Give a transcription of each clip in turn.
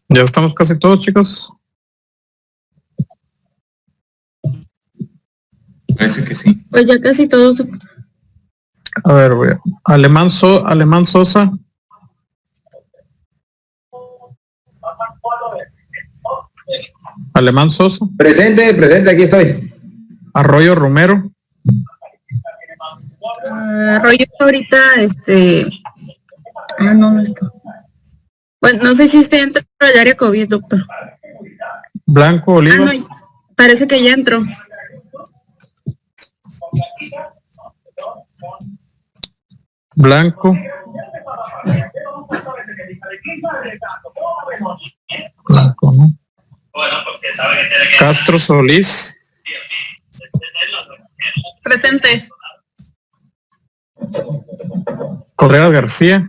Ya estamos casi todos, chicos. Parece que sí. Pues ya casi todos. A ver, voy a... Alemán Sosa. Alemán Sosa. Presente, aquí estoy. Arroyo Romero. Arroyo ahorita, no está. Bueno, no sé si está dentro del área COVID, doctor. Blanco Olivas. No, parece que ya entró. Blanco. Blanco, ¿no? Castro Solís. Presente. Correa García.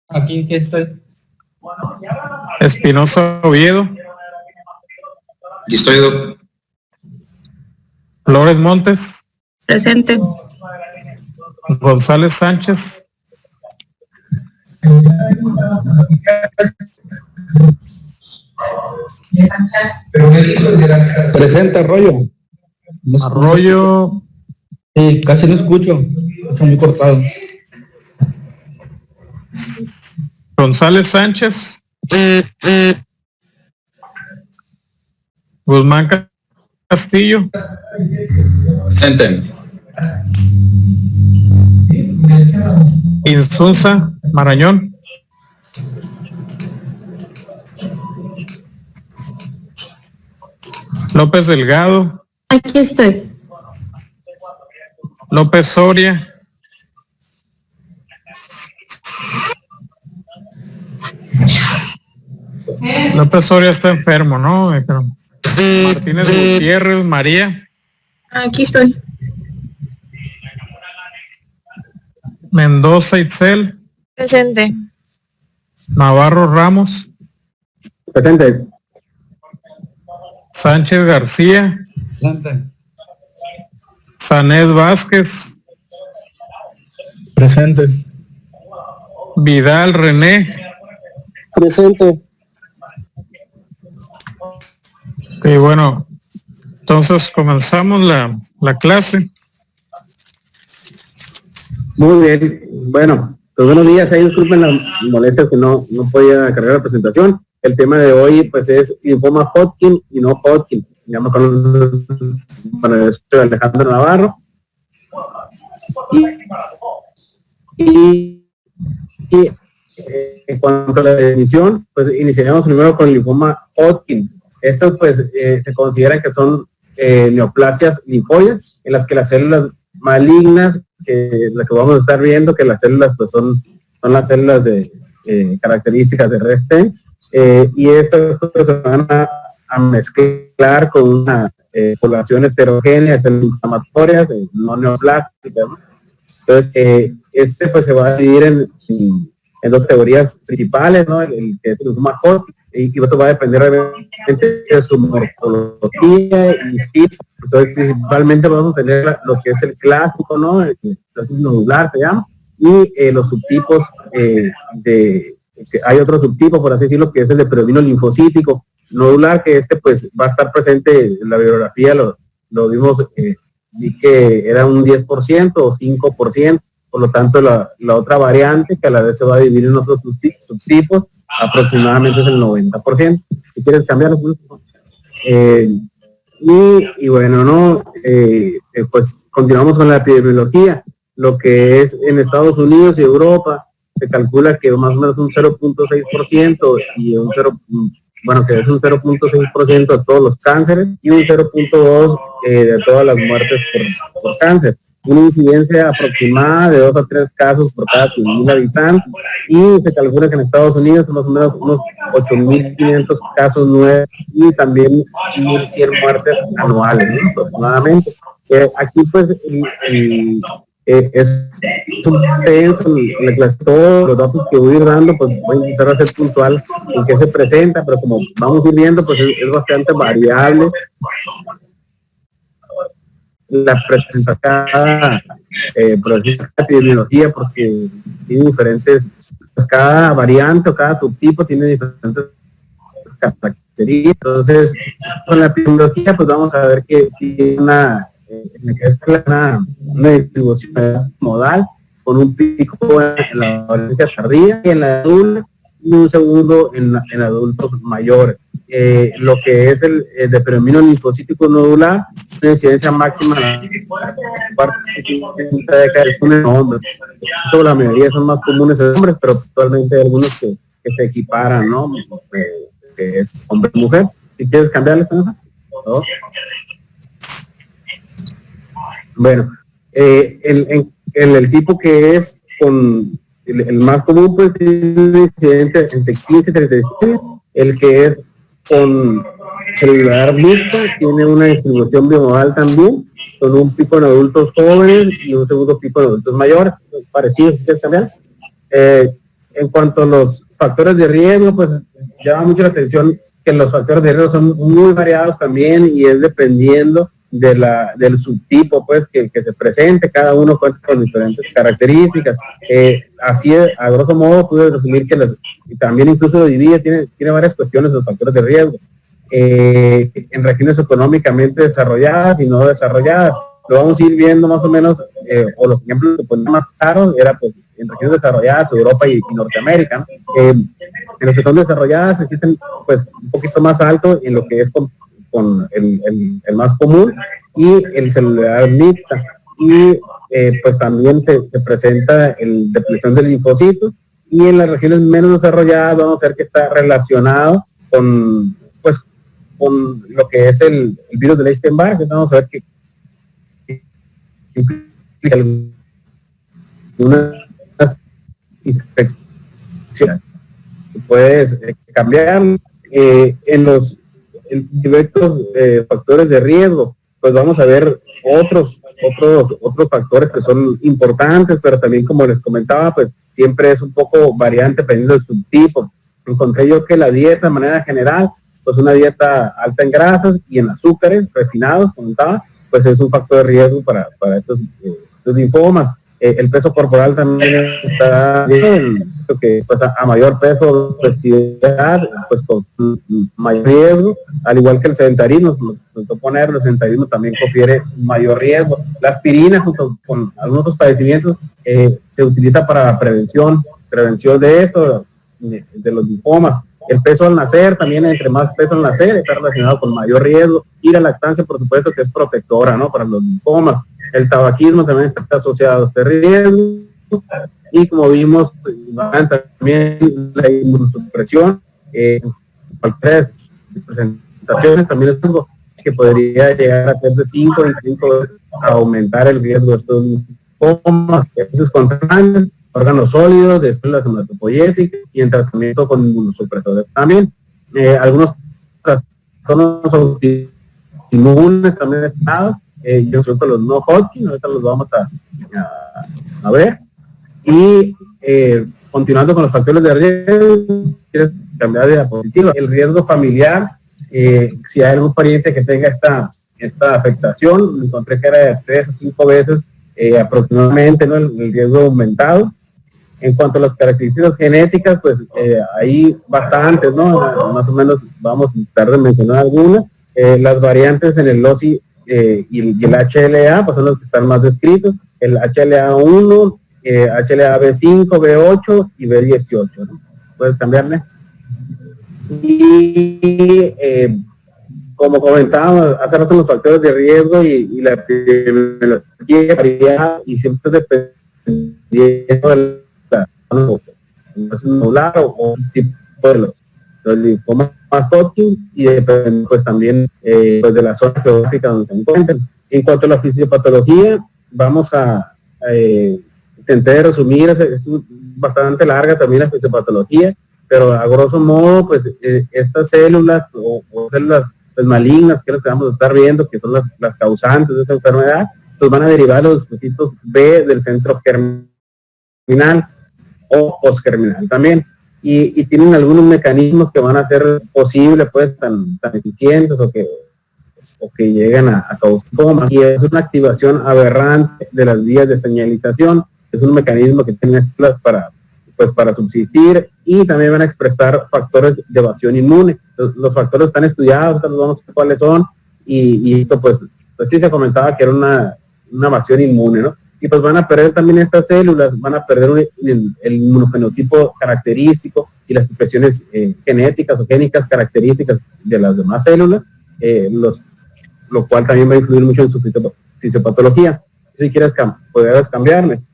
Aquí que estoy. Espinosa Oviedo. Aquí estoy, doctor. Flores Montes. Presente. González Sánchez. Presente, Arroyo. Arroyo. Sí, casi no escucho. Está muy cortado. González Sánchez. Guzmán Castillo. Presente. Insunza Marañón. López Delgado, Aquí estoy. López Soria, López Soria está enfermo, ¿no? Martínez Gutiérrez, María, Aquí estoy. Mendoza Itzel, Presente. Navarro Ramos, Presente. Sánchez García, Presente. Sanet Vázquez, Presente. Vidal René. Presente. Ok, bueno, entonces comenzamos la clase. Muy bien. Bueno, pues buenos días. Ahí disculpen las molestias que no podía cargar la presentación. El tema de hoy pues es linfoma Hodgkin y no Hodgkin. Ya me conozco para esto Alejandro Navarro. Y en cuanto a la definición, pues iniciaremos primero con el linfoma Hodgkin. Estos pues se consideran que son neoplasias linfoides en las que las células malignas, la que vamos a estar viendo, que las células pues son las células de características de Restens, y estas pues, se van a mezclar con una población heterogénea de células inflamatorias, no neoplásticas, ¿no? Entonces, este pues se va a dividir en dos teorías principales, ¿no? El que es el linfoma Hodgkin, y esto va a depender realmente de su morfología y tipo. Entonces, principalmente vamos a tener lo que es el clásico, ¿no? El nodular se llama, y los subtipos hay otro subtipo, por así decirlo, que es el de predominio linfocítico nodular, que pues va a estar presente en la bibliografía, lo vimos, vi que era un 10% o 5%, por lo tanto la otra variante, que a la vez se va a dividir en otros subtipos, aproximadamente es el 90%. Si quieres cambiarlo, y bueno, ¿no? Pues continuamos con la epidemiología. Lo que es en Estados Unidos y Europa, se calcula que más o menos un 0.6% y que es un 0.6% de todos los cánceres y un 0.2% de todas las muertes por cáncer. Una incidencia aproximada de 2 a 3 casos por cada 100.000 habitantes, y se calcula que en Estados Unidos son más o menos unos 8.500 casos nuevos y también 1.100 muertes anuales, ¿no? Aproximadamente. Aquí pues es un tenso en la todos los datos que voy a ir dando, pues voy a intentar hacer puntual en qué se presenta, pero como vamos a ir viendo, pues es bastante variable la presentación por decir epidemiología, porque tiene diferentes, pues cada variante o cada subtipo tiene diferentes características. Entonces, con la epidemiología, pues vamos a ver que tiene una distribución modal, con un pico en la adolescencia tardía y en la adulta, y un segundo en adultos mayores. Lo que es el de predominio linfocítico nodular, una incidencia máxima en la parte de década en hombres. Esto, la mayoría son más comunes en hombres, pero actualmente hay algunos que se equiparan, ¿no? Que es hombre-mujer. Si quieres cambiarle, ¿no? Bueno, el tipo que es con el más común, pues tiene una incidencia entre 15 y 37, el que es con celular mixta tiene una distribución bimodal también, con un pico en adultos jóvenes y un segundo pico en adultos mayores, parecidos, si quieres cambiar. En cuanto a los factores de riesgo, pues llama mucho la atención que los factores de riesgo son muy variados también, y es dependiendo del subtipo pues que se presente. Cada uno cuenta con diferentes características. Así es, a grosso modo pude resumir que y también incluso lo divide, tiene varias cuestiones los factores de riesgo. En regiones económicamente desarrolladas y no desarrolladas, lo vamos a ir viendo más o menos, o los ejemplos que ponen más claros era pues en regiones desarrolladas, Europa y Norteamérica, ¿no? En las que son desarrolladas existen pues un poquito más alto en lo que es con el más común y el celular mixta, y pues también se presenta el depresión del linfocito, y en las regiones menos desarrolladas vamos a ver que está relacionado con con lo que es el virus de Epstein-Barr, que vamos a ver que implica algunas infecciones. Puedes cambiar en los diversos factores de riesgo, pues vamos a ver otros factores que son importantes, pero también, como les comentaba, pues siempre es un poco variante dependiendo del subtipo. Encontré yo que la dieta, de manera general, pues una dieta alta en grasas y en azúcares refinados, comentaba, pues es un factor de riesgo para estos linfomas. El peso corporal también está bien, que pues a mayor peso, obesidad, pues con mayor riesgo, al igual que el sedentarismo, el sedentarismo también confiere mayor riesgo. La aspirina, junto con algunos otros padecimientos, se utiliza para prevención de esto, de los linfomas. El peso al nacer, también entre más peso al nacer, está relacionado con mayor riesgo. Y la lactancia, por supuesto, que es protectora, ¿no?, para los linfomas. El tabaquismo también está asociado a este riesgo. Y como vimos, también la inmunosupresión, cualquier presentaciones, también es algo que podría llegar a ser de 5 veces a aumentar el riesgo de estos linfomas, estos contrarios, órganos sólidos, de células hematopoyéticas y en tratamiento con inmunosupresores. También algunos trastornos inmunes también estados, yo creo que los no Hodgkin, ahorita los vamos a ver. Y continuando con los factores de riesgo, quieres cambiar de diapositiva, el riesgo familiar, si hay algún pariente que tenga esta afectación, me encontré que era de 3 a 5 veces aproximadamente, ¿no?, el riesgo aumentado. En cuanto a las características genéticas, pues hay bastantes, ¿no? Más o menos vamos a tratar de mencionar algunas. Las variantes en el LOSI y el HLA, pues son los que están más descritos. El HLA1, HLA-B5, B8 y B18, ¿no? ¿Puedes cambiarle? Y como comentábamos hace rato, los factores de riesgo y la epidemiología y siempre dependiendo de celular o tipo de los linfomas Hodgkin y depende pues también pues de la zona geográfica donde se encuentran. En cuanto a la fisiopatología, vamos a intentar resumir, es bastante larga también la fisiopatología, pero a grosso modo pues estas células o células pues malignas, que es lo que vamos a estar viendo, que son las causantes de esta enfermedad, pues van a derivar los depósitos B del centro germinal o postgerminal también, y tienen algunos mecanismos que van a ser posibles pues tan eficientes o que llegan a causar coma, y es una activación aberrante de las vías de señalización. Es un mecanismo que tiene para subsistir, y también van a expresar factores de evasión inmune. Los factores están estudiados, los vamos a ver cuáles son, y esto pues sí se comentaba que era una evasión inmune, ¿no? Y pues van a perder también estas células, van a perder el inmunofenotipo característico y las expresiones genéticas o génicas características de las demás células, lo cual también va a influir mucho en su fisiopatología. Si quieres podrías cambiarme.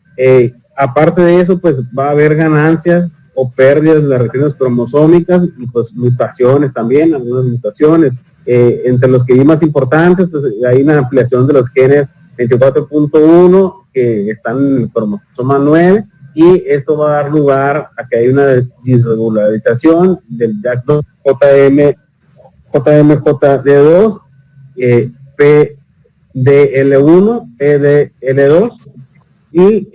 Aparte de eso, pues va a haber ganancias o pérdidas de las regiones cromosómicas y pues mutaciones también, algunas mutaciones. Entre los que vi más importantes, pues hay una ampliación de los genes 24.1 que están en el cromosoma 9, y esto va a dar lugar a que hay una disregularización del JAK2, JMJD2, PDL1, PDL2, y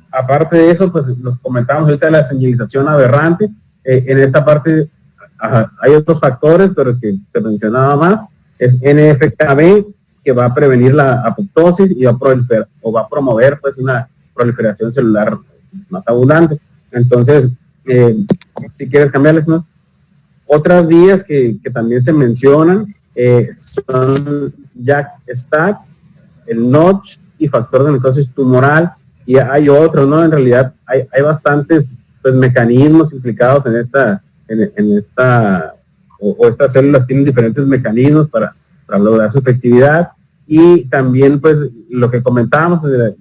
aparte de eso, pues nos comentamos ahorita de la señalización aberrante. En esta parte hay otros factores, pero que se mencionaba más, es NF-κB, que va a prevenir la apoptosis y va a promover pues una proliferación celular más abundante. Entonces, si quieres cambiarles, ¿no? Otras vías que también se mencionan son JAK-STAT, el Notch y factor de necrosis tumoral, y hay otros, ¿no? En realidad hay bastantes pues mecanismos implicados en esta estas células tienen diferentes mecanismos para lograr su efectividad. Y también pues lo que comentábamos del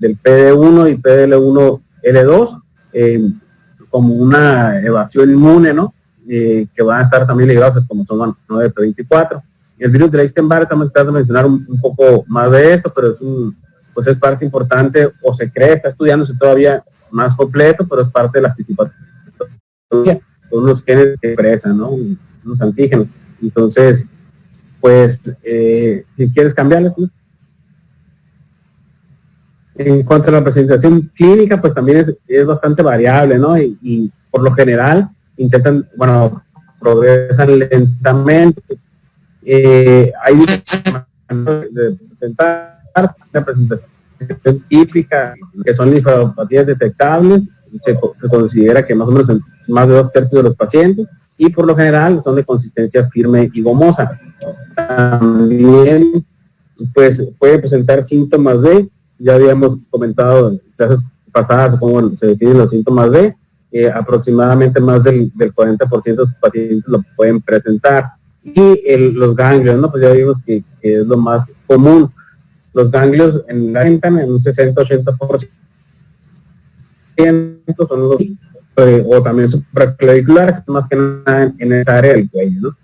PD1 y PDL1L2 como una evasión inmune, ¿no? que van a estar también ligados como son 9P24. El virus de Epstein-Barr, estamos tratando de mencionar un poco más de esto, pero pues es parte importante, o se cree, está estudiándose todavía más completo, pero es parte de la fisiopatología, son los genes que expresan, ¿no? Unos antígenos. Entonces, pues, si quieres cambiarles, ¿no? En cuanto a la presentación clínica, pues también es bastante variable, ¿no? Y por lo general intentan, bueno, progresan lentamente. Hay de presentar una presentación típica, que son linfadopatías detectables, se considera que más o menos en más de 2/3 de los pacientes, y por lo general son de consistencia firme y gomosa. También, pues, puede presentar síntomas de, ya habíamos comentado en clases pasadas cómo se definen los síntomas de, aproximadamente más del 40% de los pacientes lo pueden presentar. Y los ganglios, ¿no? Pues ya vimos que es lo más común. Los ganglios en la venta, en un 60-80% son los, o también supraclaviculares, más que nada en esa área del cuello, ¿no?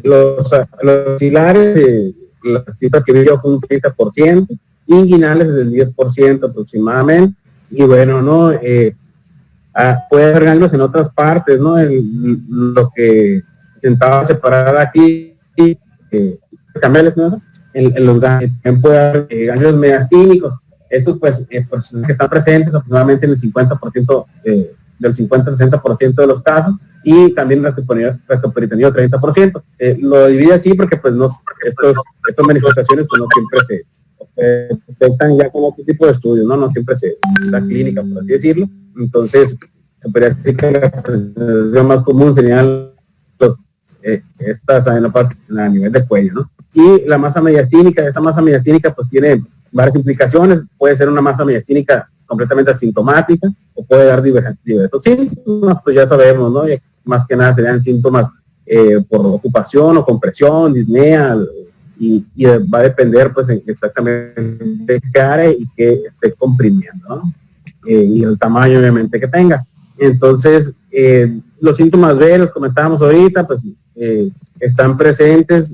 Los pilares, las cifras que vi yo fue un 30%, inguinales del 10% aproximadamente, y bueno, ¿no? Puede haber ganglios en otras partes, ¿no? Lo que intentaba separar aquí, cambiarles, ¿no? En los ganglios, también puede haber ganglios mediastínicos. Estos, pues, que están presentes aproximadamente en el 50%, del 50-60% de los casos, y también rectoperitoneo 30%. Lo divide así porque, pues, estas manifestaciones, pues, no siempre se detectan ya como otro tipo de estudios, ¿no? No siempre la clínica, por así decirlo. Entonces, se podría decir que la presentación más común serían estas a nivel de cuello, ¿no? Y la masa mediastínica, esta masa mediastínica pues tiene varias implicaciones. Puede ser una masa mediastínica completamente asintomática, o puede dar diversos síntomas, pues ya sabemos, ¿no? Y más que nada serían síntomas por ocupación o compresión, disnea, y va a depender pues exactamente de qué área y qué esté comprimiendo, ¿no? Y el tamaño obviamente que tenga. Entonces, los síntomas B, los comentábamos ahorita, pues están presentes,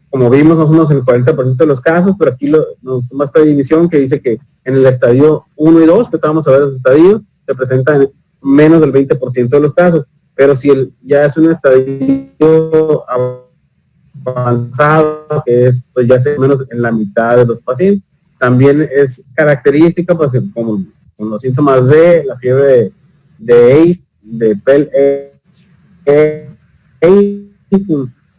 como vimos, más o menos en el 40% de los casos, pero aquí nos toma esta división que dice que en el estadio 1 y 2, que estábamos hablando de los estadios, se presentan menos del 20% de los casos, pero si ya es un estadio avanzado, que es, pues ya se menos en la mitad de los pacientes. También es característica, pues, como con los síntomas de la fiebre de AIDS, de PEL,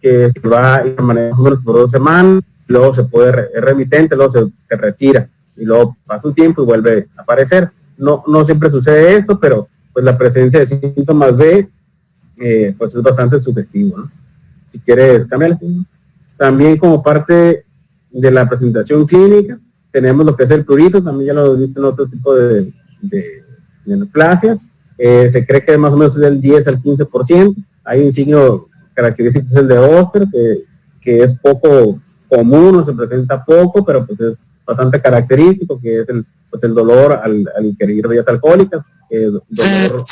que va y maneja por 2 semanas, luego se puede, es remitente, luego se retira, y luego pasa un tiempo y vuelve a aparecer. No siempre sucede esto, pero pues la presencia de síntomas B, pues es bastante subjetivo, ¿no? Si quieres cambiarle. También como parte de la presentación clínica, tenemos lo que es el prurito, también ya lo visto en otro tipo de neoplasias. Se cree que más o menos es del 10 al 15%. Hay un signo característico, es el de Oster, que es poco común, o se presenta poco, pero pues es bastante característico, que es el dolor al ingerir bebidas alcohólicas, dolor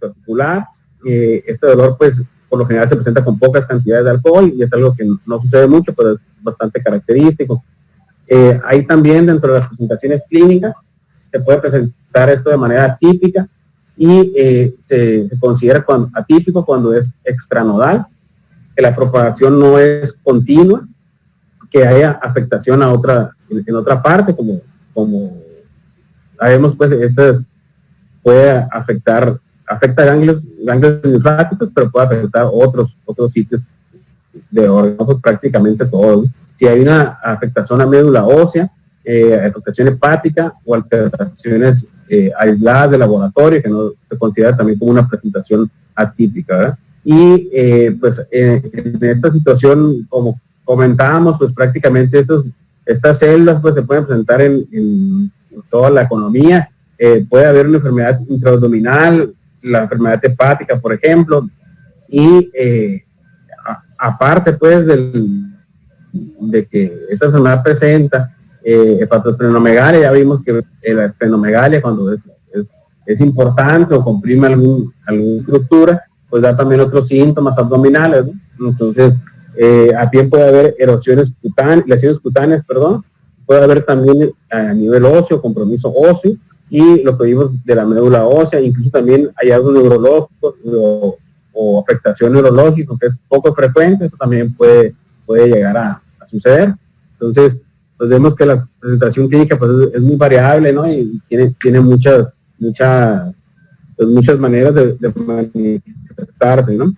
articular. Este dolor, pues, por lo general se presenta con pocas cantidades de alcohol, y es algo que no sucede mucho, pero es bastante característico. Hay también, dentro de las presentaciones clínicas, se puede presentar esto de manera típica, y se considera atípico cuando es extranodal, que la propagación no es continua, que haya afectación en otra parte, como sabemos, pues, esto puede afecta ganglios linfáticos, pero puede afectar otros sitios de órganos, prácticamente todos. Si hay una afectación a médula ósea, afectación hepática o alteraciones aisladas de laboratorio, que no se considera también como una presentación atípica, ¿verdad? Y pues en esta situación, como comentábamos, pues prácticamente estas células pues se pueden presentar en toda la economía. Puede haber una enfermedad intraabdominal, la enfermedad hepática, por ejemplo, y aparte pues de que esta enfermedad presenta hepatosplenomegalia. Ya vimos que la esplenomegalia, cuando es importante o comprime alguna estructura, pues da también otros síntomas abdominales, ¿no? Entonces, también puede haber lesiones cutáneas, puede haber también a nivel óseo, compromiso óseo, y lo que vimos de la médula ósea, incluso también hallazgos neurológicos o afectación neurológica, que es poco frecuente, eso también puede llegar a suceder. Entonces, pues vemos que la presentación clínica pues es muy variable, ¿no? Y tiene muchas maneras de manifestarse, ¿no?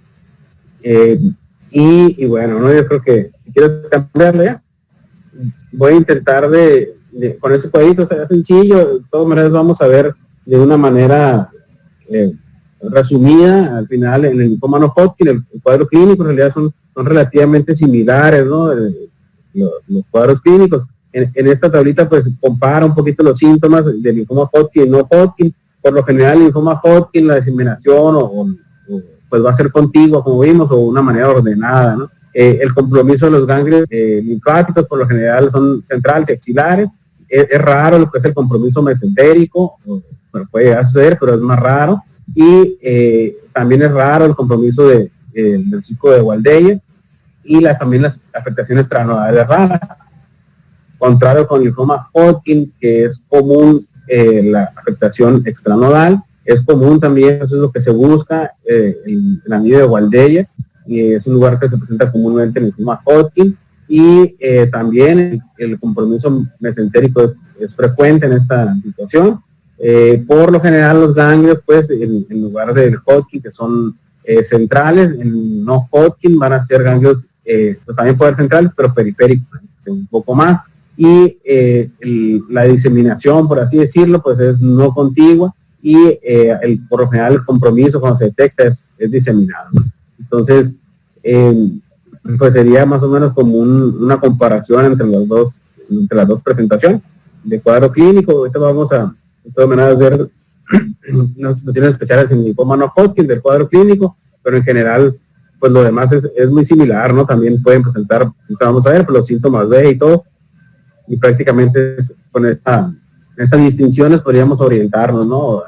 Y bueno, ¿no? Yo creo que si quiero cambiarle ya, voy a intentar con ese cuadrito, será sencillo. De todas maneras vamos a ver de una manera resumida, al final, en el linfoma no Hodgkin, el cuadro clínico en realidad son relativamente similares, ¿no? Los cuadros clínicos. En esta tablita pues compara un poquito los síntomas del linfoma Hodgkin y no Hodgkin. Por lo general el linfoma Hodgkin, la diseminación pues va a ser contigua, como vimos, o una manera ordenada, ¿no? El compromiso de los ganglios linfáticos por lo general son centrales y axilares. Es raro lo que es el compromiso mesentérico, bueno, puede suceder, pero es más raro. Y también es raro el compromiso del ciclo de Waldeyer y también las afectaciones tranodales raras. Contrario con el linfoma Hodgkin, que es común la afectación extranodal, es común también, eso es lo que se busca, el anillo de Waldeyer, y es un lugar que se presenta comúnmente en el linfoma Hodgkin, y también el compromiso mesentérico es frecuente en esta situación. Por lo general los ganglios, pues, en lugar del Hodgkin, que son centrales, en no Hodgkin van a ser ganglios, pues también pueden ser centrales, pero periféricos, un poco más. Y la diseminación, por así decirlo, pues es no contigua, y por lo general el compromiso cuando se detecta es diseminado, ¿no? Entonces, pues sería más o menos como una comparación entre las dos presentaciones de cuadro clínico. Ahorita vamos a, de todas maneras, ver unas situaciones especiales en el linfoma no Hodgkin del cuadro clínico, pero en general, pues lo demás es muy similar, ¿no? También pueden presentar, vamos a ver, pues, los síntomas B y todo, y prácticamente con estas distinciones podríamos orientarnos, ¿no?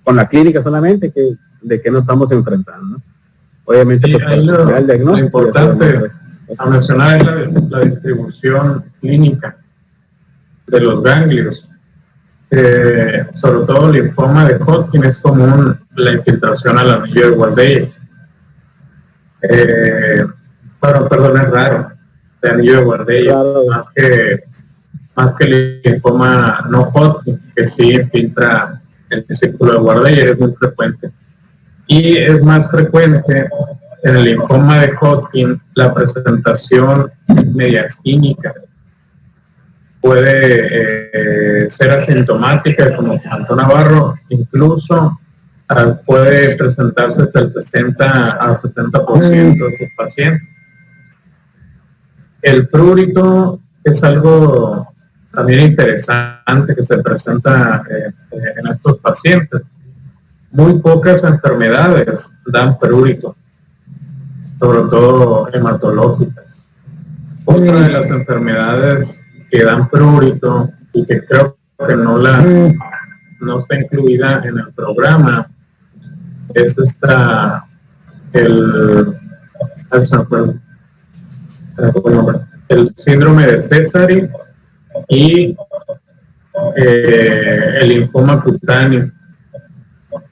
Con la clínica solamente, de qué nos estamos enfrentando, ¿no? Obviamente, sí, pues, el diagnóstico. Lo importante a mencionar es la distribución clínica de los ganglios. Sobre todo el linfoma de Hodgkin es común la infiltración al anillo de Waldeyer. Perdón, es raro, de anillo de Waldeyer, claro, más que el linfoma no Hodgkin, que sí infiltra el círculo de Waldeyer, es muy frecuente. Y es más frecuente en el linfoma de Hodgkin la presentación mediastínica. Puede ser asintomática, como comentó Navarro, incluso puede presentarse hasta el 60 a 70% de sus pacientes. El prurito es algo también interesante que se presenta en estos pacientes. Muy pocas enfermedades dan prurito, sobre todo hematológicas. Otra de las enfermedades que dan prurito y que creo que no está incluida en el programa es el síndrome de Sézary y el linfoma cutáneo,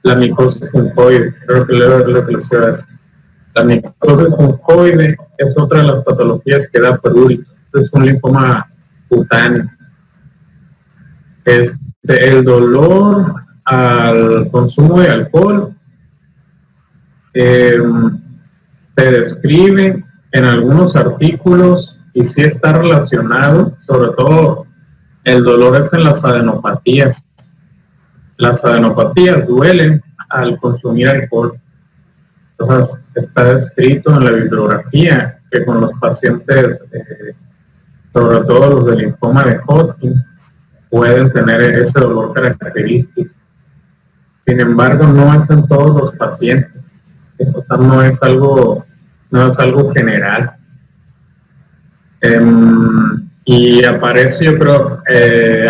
la micosis fungoide. Creo que lo que les iba a decir. La micosis fungoide es otra de las patologías que da prurito. Es un linfoma cutáneo. El dolor al consumo de alcohol se describe en algunos artículos y sí está relacionado, sobre todo el dolor es en las adenopatías. Las adenopatías duelen al consumir alcohol. Entonces está descrito en la bibliografía que con los pacientes, sobre todo los del linfoma de Hodgkin, pueden tener ese dolor característico. Sin embargo, no es en todos los pacientes. O sea, no es algo general. Y aparece, yo creo,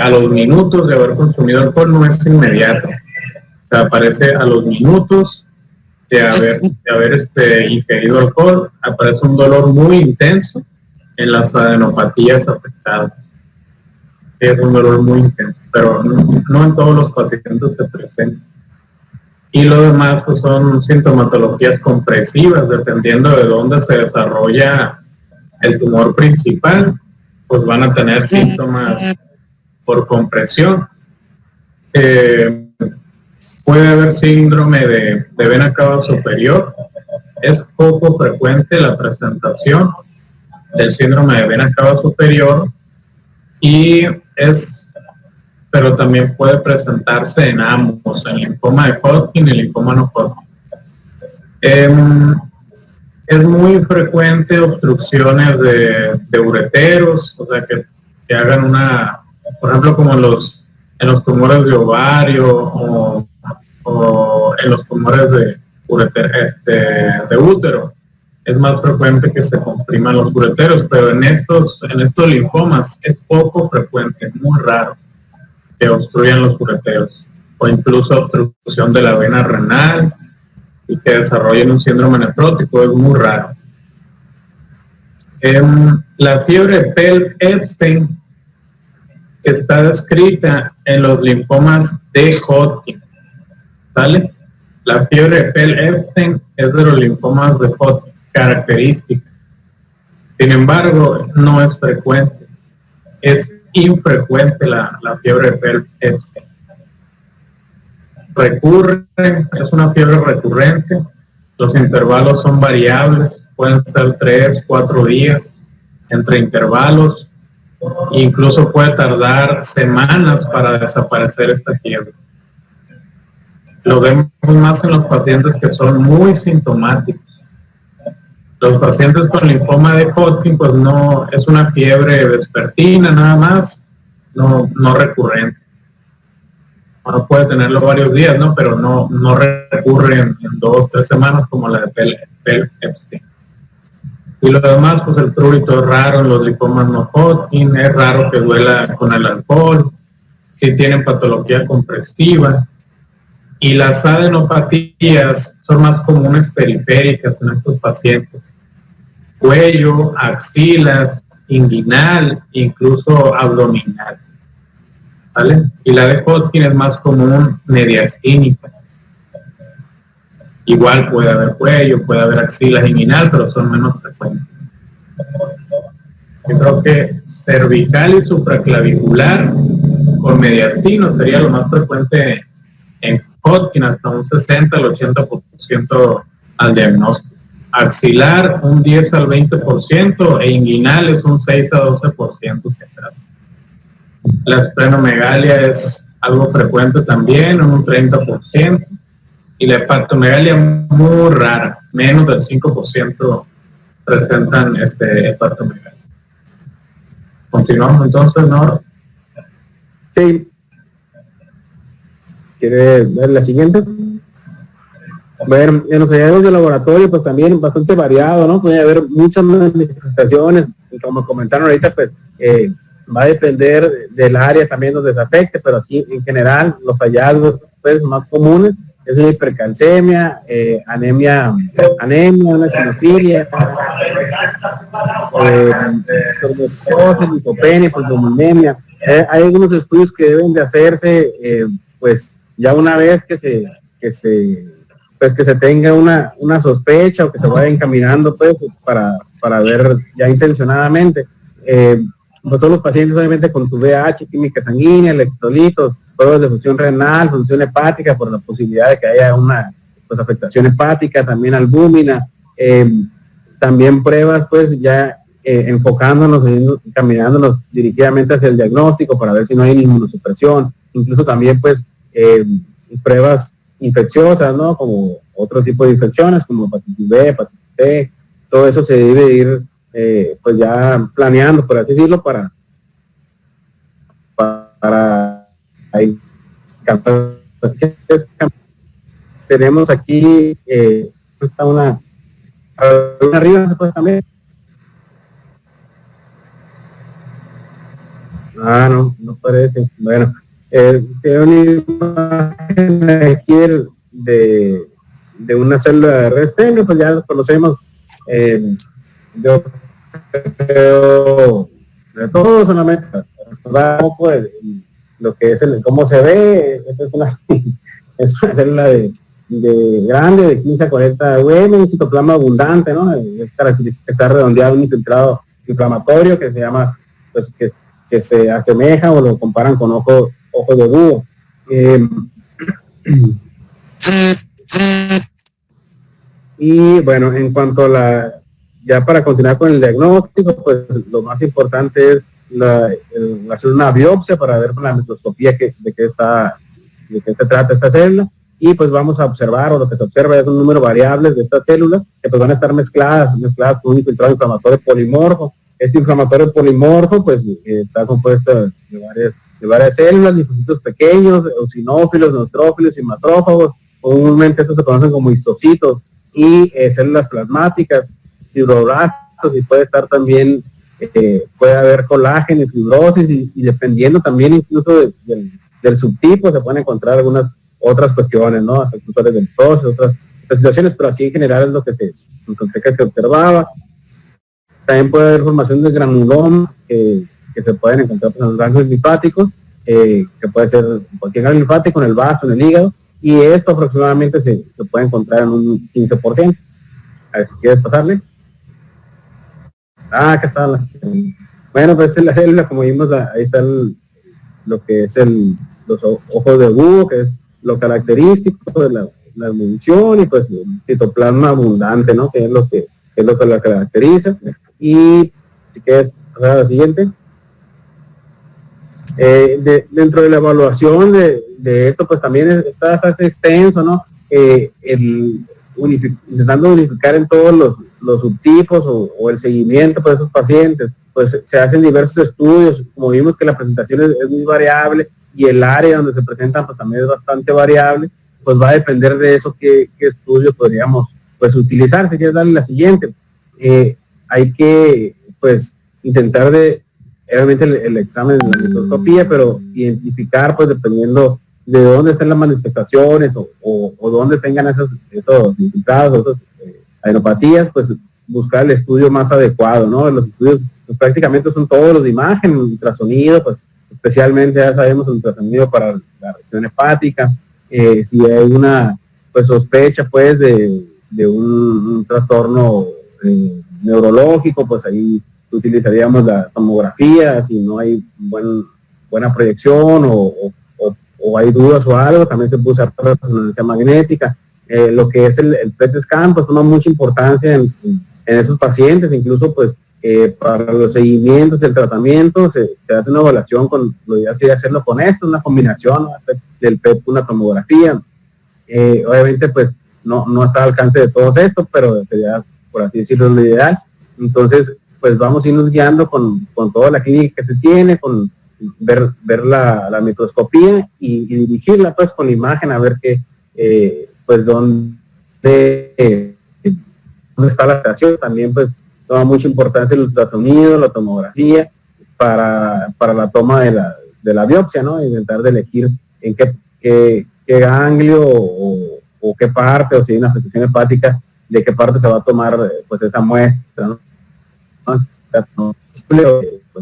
a los minutos de haber consumido alcohol, no es inmediato. O sea, aparece a los minutos de haber ingerido alcohol, aparece un dolor muy intenso en las adenopatías afectadas. Es un dolor muy intenso, pero no en todos los pacientes se presenta. Y lo demás pues son sintomatologías compresivas, dependiendo de dónde se desarrolla el tumor principal, pues van a tener síntomas por compresión. Puede haber síndrome de vena cava superior. Es poco frecuente la presentación del síndrome de vena cava superior pero también puede presentarse en ambos, en linfoma de Hodgkin y linfoma no Hodgkin. Es muy frecuente obstrucciones de ureteros, o sea que hagan por ejemplo como en los tumores de ovario o en los tumores de útero. Es más frecuente que se compriman los ureteros, pero en estos linfomas es poco frecuente, muy raro que obstruyan los ureteros, o incluso obstrucción de la vena renal y que desarrollen un síndrome nefrótico, es muy raro. La fiebre Pell-Epstein está descrita en los linfomas de Hodgkin, ¿vale? La fiebre Pell-Epstein es de los linfomas de Hodgkin, característica. Sin embargo, no es frecuente, es infrecuente la fiebre Pell-Epstein. Recurre, es una fiebre recurrente, los intervalos son variables, pueden ser 3, 4 días entre intervalos, incluso puede tardar semanas para desaparecer esta fiebre. Lo vemos más en los pacientes que son muy sintomáticos. Los pacientes con linfoma de Hodgkin, pues no, es una fiebre vespertina nada más, no recurrente. Uno puede tenerlo varios días, ¿no? Pero no recurre en 2 o 3 semanas como la de Pell-Epstein. Y lo demás, pues el prurito es raro en los linfomas no Hodgkin, es raro que duela con el alcohol, si tienen patología compresiva. Y las adenopatías son más comunes periféricas en estos pacientes. Cuello, axilas, inguinal, incluso abdominal. ¿Vale? Y la de Hodgkin es más común medias clínicas. Igual puede haber cuello, puede haber axilas, inguinal, pero son menos frecuentes. Yo creo que cervical y supraclavicular con mediastino sería lo más frecuente en Hodgkin, hasta un 60 al 80% al diagnóstico. Axilar un 10 al 20% e inguinales un 6 a 12%. La esplenomegalia es algo frecuente también, un 30%, y la hepatomegalia muy rara, menos del 5% presentan hepatomegalia. Continuamos entonces, ¿no? Sí. ¿Quiere ver la siguiente? Ver, en los hallazgos de laboratorio, pues también bastante variado, ¿no? Puede haber muchas manifestaciones, y como comentaron ahorita, pues va a depender del área también donde se afecte, pero así en general los hallazgos pues más comunes es una hipercalcemia, anemia, una hemofília, linfopenia, pulmonemia. Hay algunos estudios que deben de hacerse, pues ya una vez que se tenga una sospecha o que se vaya encaminando pues para ver ya intencionadamente. Pues todos los pacientes obviamente con tu VH, química sanguínea, electrolitos, pruebas de función renal, función hepática, por la posibilidad de que haya una pues, afectación hepática, también albúmina, también pruebas pues ya enfocándonos, caminándonos dirigidamente hacia el diagnóstico para ver si no hay inmunosupresión, incluso también pues pruebas infecciosas, ¿no? Como otro tipo de infecciones, como hepatitis B, hepatitis C, todo eso se debe ir pues ya planeando, por así decirlo, para ahí. Tenemos aquí está una arriba pues, también. No parece. Bueno, tiene una imagen aquí de una célula de RSM, pues ya los conocemos. Yo creo de todo, solamente recordar un poco de lo que es cómo se ve. Esta es una célula de grande, de 15 a 40 UM, un citoplasma abundante, ¿no? Es característica que está redondeado un infiltrado inflamatorio que se llama, pues, que se asemeja o lo comparan con ojo de búho. Y bueno, en cuanto a ya para continuar con el diagnóstico, pues lo más importante es hacer una biopsia para ver con la microscopía de qué se trata esta célula, y pues vamos a observar, o lo que se observa es un número variable de estas células que pues van a estar mezcladas con un infiltrado inflamatorio polimorfo. Este inflamatorio polimorfo pues está compuesto de varias células, linfocitos pequeños, eosinófilos, neutrófilos y macrófagos. Comúnmente estos se conocen como histocitos, y células plasmáticas, fibroblastos, y puede estar también, puede haber colágeno y fibrosis, y dependiendo también incluso del subtipo se pueden encontrar algunas otras cuestiones, ¿no? Afectores del proceso, otras situaciones, pero así en general es lo que se observaba. También puede haber formación de granulomas que se pueden encontrar en los ganglios linfáticos, que puede ser cualquier ganglio linfático, en el vaso, en el hígado, y esto aproximadamente se puede encontrar en un 15%. A ver si quieres pasarle. Acá está bueno, pues es la célula, como vimos, ahí está lo que es los ojos de búho, que es lo característico de la medición, y pues el citoplasma abundante, ¿no? Que es lo que la caracteriza. Y si quieres pasar a la siguiente. Dentro de la evaluación de esto, pues también está bastante extenso, ¿no? Intentando unificar en todos los subtipos o el seguimiento para esos pacientes, pues se hacen diversos estudios. Como vimos que la presentación es muy variable, y el área donde se presentan pues también es bastante variable, pues va a depender de eso qué estudio podríamos pues utilizar. Si quieres darle la siguiente. Hay que pues intentar obviamente el examen de la microscopía, pero identificar pues dependiendo de dónde estén las manifestaciones o dónde tengan esos infiltrados, esas adenopatías, pues buscar el estudio más adecuado, ¿no? Los estudios pues, prácticamente son todos los de imagen, ultrasonido, pues especialmente ya sabemos el ultrasonido para la región hepática. Si hay una pues sospecha pues de un trastorno neurológico, pues ahí utilizaríamos la tomografía. Si no hay buena proyección o hay dudas o algo, también se puede usar la resonancia magnética. Lo que es el PET scan pues toma mucha importancia en esos pacientes, incluso pues para los seguimientos del tratamiento se hace una evaluación lo ideal sería hacerlo con esto, una combinación, ¿no? Del PET con una tomografía. Obviamente pues no está al alcance de todos estos, pero sería, por así decirlo, lo ideal. Entonces pues vamos a irnos guiando con toda la clínica que se tiene, con ver la microscopía y dirigirla pues con la imagen a ver pues dónde está la alteración. También pues toma mucha importancia el ultrasonido, la tomografía para la toma de la biopsia, ¿no? Intentar de elegir en qué ganglio o qué parte, o si hay una afectación hepática, de qué parte se va a tomar pues esa muestra, ¿no? Pues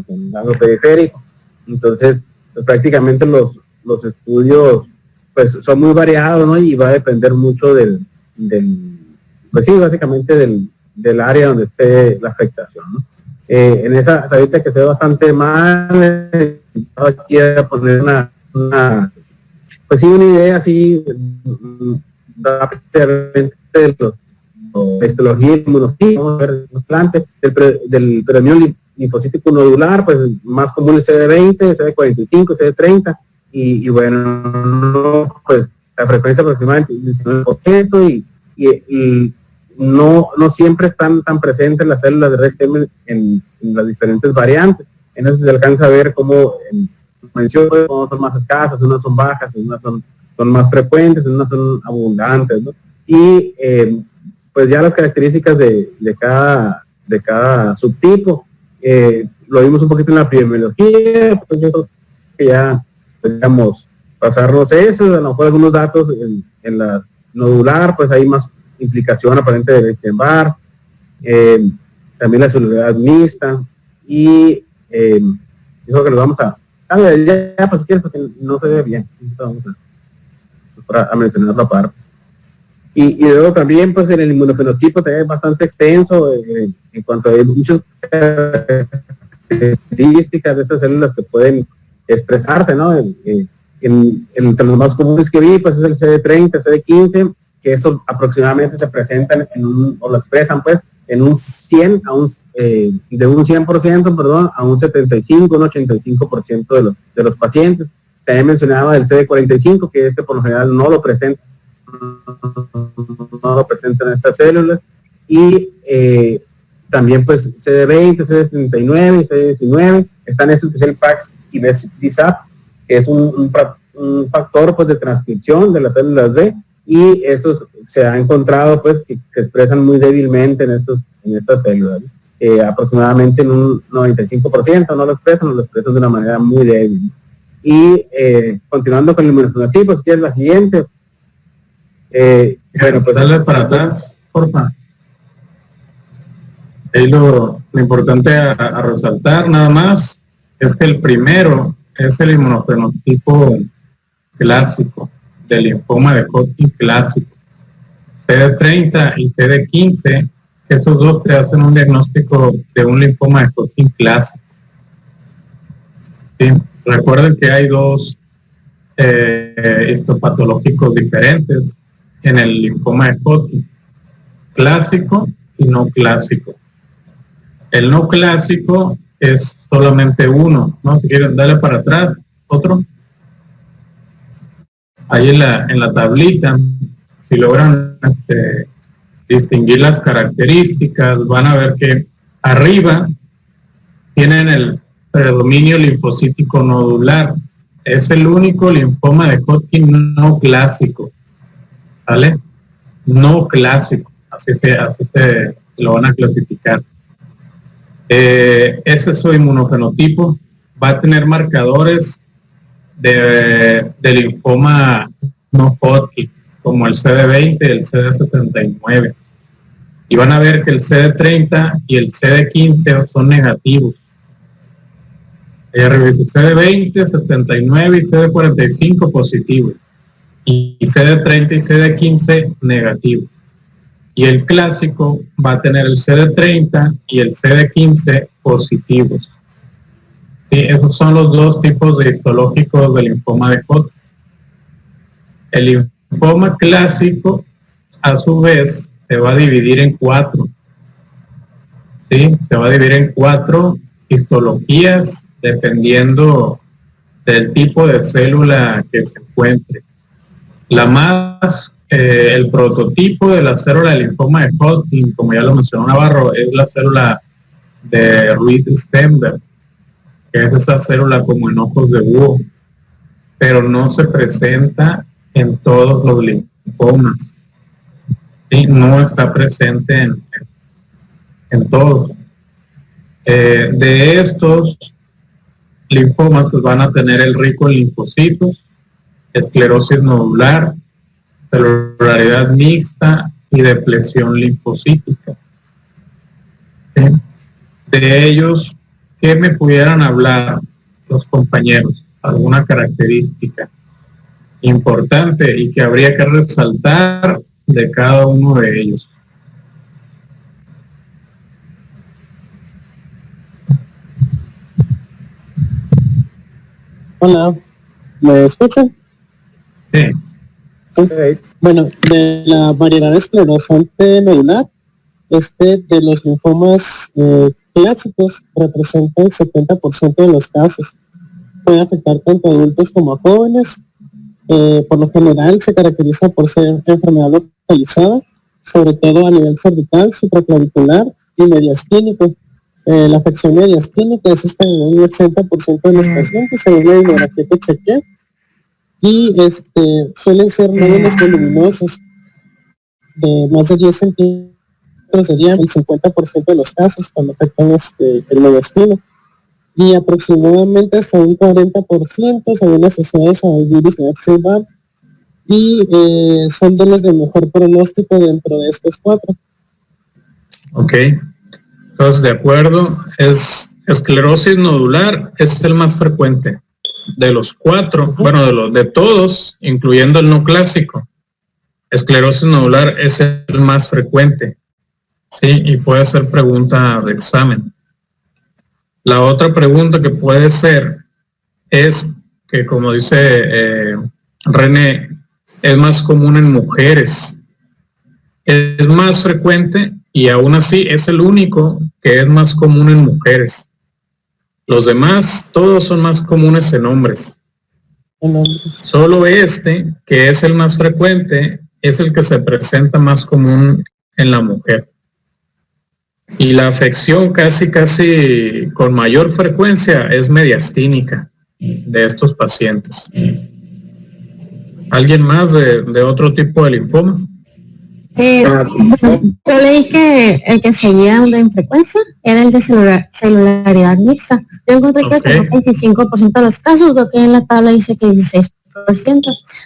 en el ganglio periférico. Entonces pues, prácticamente los estudios pues son muy variados, ¿no? Y va a depender mucho pues sí, básicamente del área donde esté la afectación, ¿no? En esa ahorita que se ve bastante mal, quiero poner pues sí, una idea así rápidamente de la histología inmunológica. Vamos a ver los plantes del periodo linfocítico nodular, pues más común el CD20, CD45, CD30, y bueno, pues la frecuencia aproximadamente del 19%, y no siempre están tan presentes las células de RSM en las diferentes variantes. En eso se alcanza a ver cómo cómo son más escasas, unas son bajas, unas son más frecuentes, unas son abundantes, ¿no? Y pues ya las características de cada subtipo, lo vimos un poquito en la epidemiología, pues yo creo que ya podríamos pasarnos eso, a lo mejor algunos datos en las nodular, pues hay más implicación aparente de Epstein-Barr, también la celularidad mixta, y dijo que lo vamos a... ya, pues si quieres, porque no se ve bien, vamos a mencionarlo aparte. Y luego también, pues en el inmunofenotipo también es bastante extenso en cuanto a muchas características de estas células que pueden expresarse, ¿no? Entre los más comunes que vi, pues es el CD30, CD15, que eso aproximadamente se presentan o lo expresan, pues, en un 100 a un de un 100%, perdón, a un 75, un 85% de los pacientes. También mencionaba el CD45, que por lo general no lo presentan en estas células, y también pues CD20, CD39 y CD19, están esos que es el PAX y DSAP, que es un factor pues de transcripción de las células B, y estos se ha encontrado pues que se expresan muy débilmente en estas células, aproximadamente en un 95% no lo expresan de una manera muy débil. Y continuando con el inmunofenotipo, que es la siguiente. Bueno, pues dale para atrás, porfa. Ahí lo importante a resaltar nada más es que el primero es el inmunofenotipo clásico del linfoma de Hodgkin clásico, CD30 y CD15, que esos dos te hacen un diagnóstico de un linfoma de Hodgkin clásico. ¿Sí? Recuerden que hay dos histopatológicos diferentes en el linfoma de Hodgkin, clásico y no clásico. El no clásico es solamente uno, ¿no? Si quieren darle para atrás, otro. Ahí en la tablita, si logran distinguir las características, van a ver que arriba tienen el predominio linfocítico nodular. Es el único linfoma de Hodgkin no clásico, ¿vale? No clásico, así se lo van a clasificar. Ese es su inmunofenotipo. Va a tener marcadores de linfoma no Hodgkin, como el CD20 y el CD79. Y van a ver que el CD30 y el CD15 son negativos. Revisa CD20, 79 y CD45 positivos. Y CD30 y CD15 negativos. Y el clásico va a tener el CD30 y el CD15 positivos. Sí, esos son los dos tipos de histológicos del linfoma de Hodgkin. El linfoma clásico, a su vez, se va a dividir en cuatro. ¿Sí? Se va a dividir en cuatro histologías dependiendo del tipo de célula que se encuentre. La más, el prototipo de la célula del linfoma de Hodgkin, como ya lo mencionó Navarro, es la célula de Reed-Steinberg, que es esa célula como en ojos de búho, pero no se presenta en todos los linfomas. ¿Sí? No está presente en todos. De estos linfomas pues van a tener el rico en linfocitos, esclerosis nodular, celularidad mixta y depresión linfocítica. ¿Sí? De ellos, ¿qué me pudieran hablar los compañeros? ¿Alguna característica importante y que habría que resaltar de cada uno de ellos? Hola, ¿me escuchan? Sí. Bueno, de la variedad esclerosante nodular, de los linfomas clásicos representa el 70% de los casos. Puede afectar tanto a adultos como a jóvenes. Por lo general se caracteriza por ser enfermedad localizada, sobre todo a nivel cervical, supraclavicular y mediastínico. La afección mediastínica es en un 80% de los pacientes, según la bibliografía que chequeé, y suelen ser nódulos voluminosos de más de 10 centímetros de diámetro, el 50% de los casos cuando afectan el mediastino, y aproximadamente hasta un 40% se ven asociados al virus de Epstein-Barr, y son de los de mejor pronóstico dentro de estos 4. Ok. Entonces, de acuerdo, es esclerosis nodular es el más frecuente. De los 4, bueno, de todos, incluyendo el no clásico, esclerosis nodular es el más frecuente. Sí, y puede ser pregunta de examen. La otra pregunta que puede ser es que, como dice René, es más común en mujeres. Es más frecuente y aún así es el único que es más común en mujeres. Los demás, todos son más comunes en hombres. Solo este, que es el más frecuente, es el que se presenta más común en la mujer. Y la afección casi con mayor frecuencia es mediastínica de estos pacientes. ¿Alguien más de otro tipo de linfoma? Bueno, yo leí que el que seguía de infrecuencia era el de celularidad mixta. Yo encontré que hasta el 25% de los casos, veo que en la tabla dice que 16%.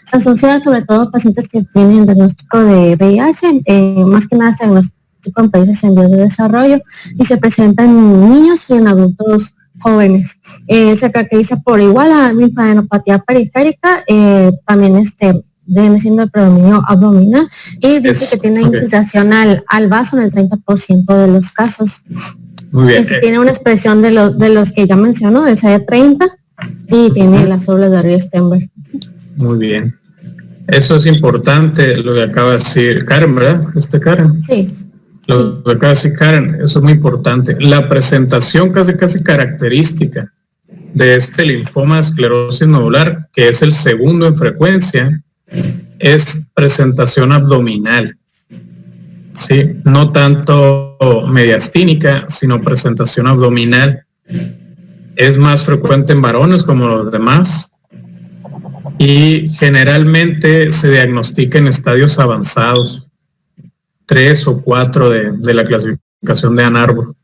Se asocia sobre todo a pacientes que tienen diagnóstico de VIH, más que nada diagnóstico en países en vías de desarrollo, y se presenta en niños y en adultos jóvenes. Se caracteriza por igual a linfadenopatía periférica, también viene siendo el predominio abdominal, y dice que tiene infiltración al vaso en el 30% de los casos. Muy bien. Tiene una expresión de los que ya mencionó, el CD30, y tiene las células de Ries-Sternberg. Muy bien. Eso es importante, lo que acaba de decir Karen, ¿verdad? Karen. Sí. Lo que acaba de decir Karen, eso es muy importante. La presentación casi característica de este linfoma de esclerosis nodular, que es el segundo en frecuencia, es presentación abdominal. Sí, no tanto mediastínica, sino presentación abdominal. Es más frecuente en varones como los demás y generalmente se diagnostica en estadios avanzados, 3 o 4 de la clasificación de Ann Arbor.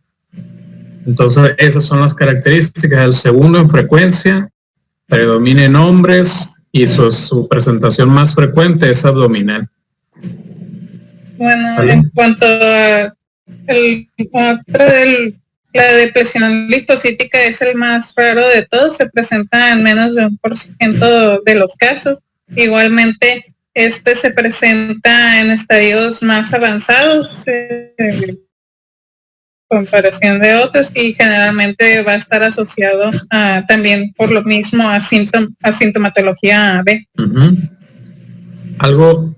Entonces, esas son las características. El segundo en frecuencia, predomina en hombres y su presentación más frecuente es abdominal. Bueno, ¿Vale? en cuanto a la depresión linfocítica, es el más raro de todos, se presenta en menos de 1% de los casos. Igualmente, se presenta en estadios más avanzados en comparación de otros, y generalmente va a estar asociado también por lo mismo a sintomatología B. Algo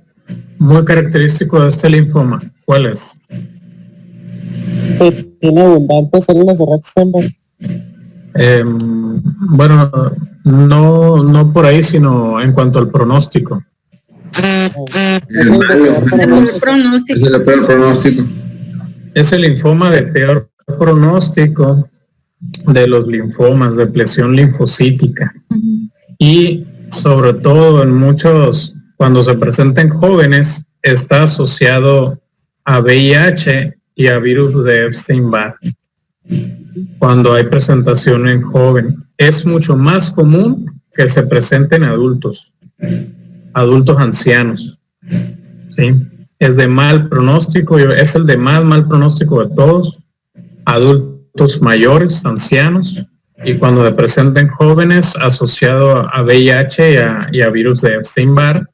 muy característico de este linfoma, ¿cuál es? Tiene abundantes células de Ries-Sternberg. Bueno, no por ahí, sino en cuanto al pronóstico. Es el de peor pronóstico. Es el peor pronóstico. Es el linfoma de peor pronóstico de los linfomas, de depresión linfocítica. Y sobre todo en muchos, cuando se presenta en jóvenes, está asociado a VIH y a virus de Epstein-Barr. Cuando hay presentación en joven, es mucho más común que se presente en adultos ancianos. ¿Sí? Es de mal pronóstico, es el de más mal pronóstico de todos, adultos mayores, ancianos, y cuando se presenta en jóvenes asociado a VIH y a virus de Epstein-Barr,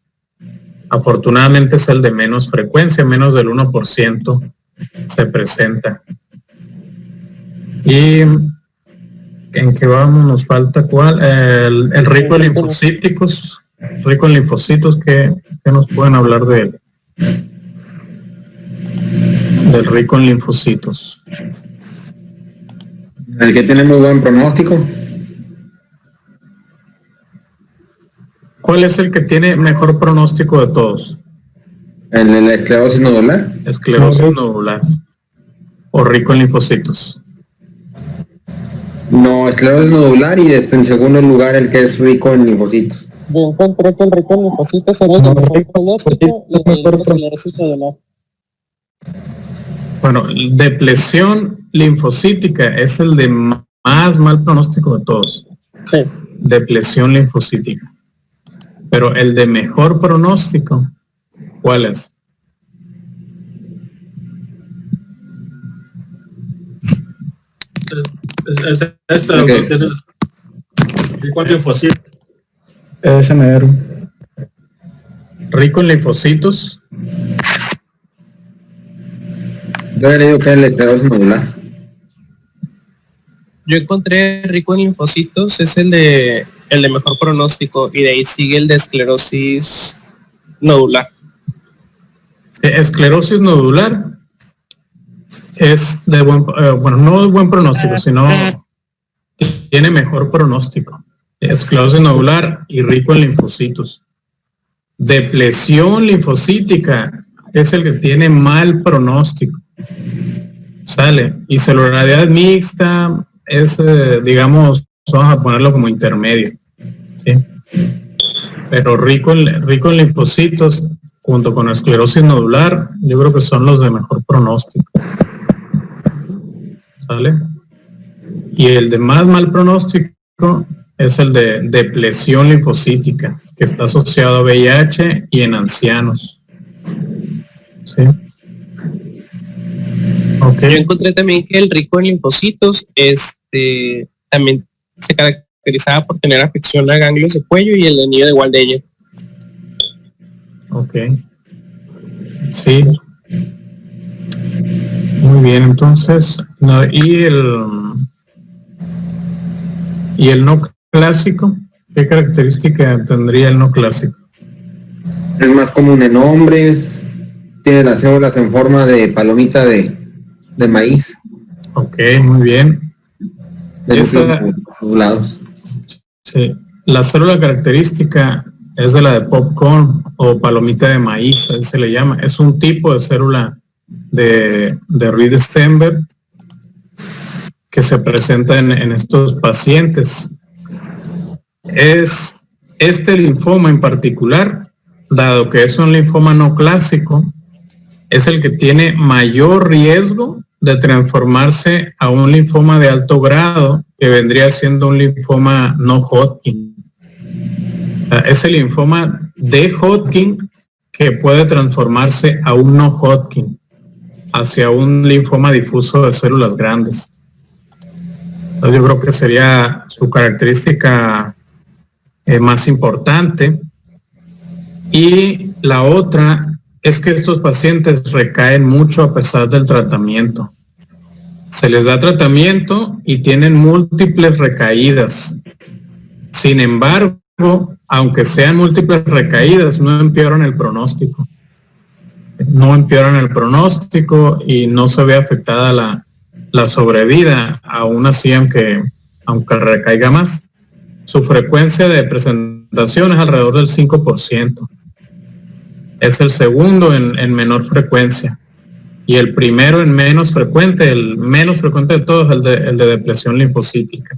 afortunadamente es el de menos frecuencia, menos del 1% se presenta. ¿Y en qué vamos? Nos falta ¿cuál? El rico en linfocíticos. Rico en linfocitos, ¿qué nos pueden hablar de él? Del rico en linfocitos. El que tiene muy buen pronóstico. ¿Cuál es el que tiene mejor pronóstico de todos? El de la esclerosis nodular. Esclerosis nodular. O rico en linfocitos. No, esclerosis nodular, y después en segundo lugar el que es rico en linfocitos. Yo encontré que el rico en linfocitos era el de mejor pronóstico y el de esclerosis nodular. Bueno, depresión linfocítica es el de más mal pronóstico de todos. Sí. Depresión linfocítica. Pero el de mejor pronóstico, ¿cuál es? Esta Ok. que tiene rico en linfocitos. Ese mero. Rico en linfocitos. Yo he leído que es la esclerosis nodular. Yo encontré rico en linfocitos, es el de mejor pronóstico, y de ahí sigue el de esclerosis nodular. Esclerosis nodular es de no de buen pronóstico, sino tiene mejor pronóstico. Esclerosis nodular y rico en linfocitos. Depresión linfocítica es el que tiene mal pronóstico. Sale. Y celularidad mixta es, digamos, vamos a ponerlo como intermedio. ¿Sí? Pero rico en linfocitos junto con esclerosis nodular, yo creo que son los de mejor pronóstico. ¿Sale? Y el de más mal pronóstico es el de depresión linfocítica, que está asociado a VIH y en ancianos. ¿Sí? Okay. Yo encontré también que el rico en linfocitos también se caracterizaba por tener afección a ganglios de cuello y el anillo de Waldeyer. Ok. Sí. Muy bien, entonces, ¿y el no clásico? ¿Qué característica tendría el no clásico? Es más común en hombres, tiene las células en forma de palomita de maíz. Ok, muy bien. De Esa, nublados. sí, la célula característica es de la de popcorn o palomita de maíz, ahí se le llama. Es un tipo de célula de Reed-Steinberg que se presenta en estos pacientes. Es este linfoma en particular, dado que es un linfoma no clásico, es el que tiene mayor riesgo de transformarse a un linfoma de alto grado, que vendría siendo un linfoma no Hodgkin. Es el linfoma de Hodgkin que puede transformarse a un no Hodgkin, hacia un linfoma difuso de células grandes. Entonces, yo creo que sería su característica más importante. Y la otra es que estos pacientes recaen mucho a pesar del tratamiento. Se les da tratamiento y tienen múltiples recaídas. Sin embargo, aunque sean múltiples recaídas, no empeoran el pronóstico. No empeoran el pronóstico y no se ve afectada la sobrevida, aún así aunque recaiga más. Su frecuencia de presentación es alrededor del 5%. Es el segundo en menor frecuencia. Y el primero en menos frecuente, el menos frecuente de todos, el de depresión linfocítica.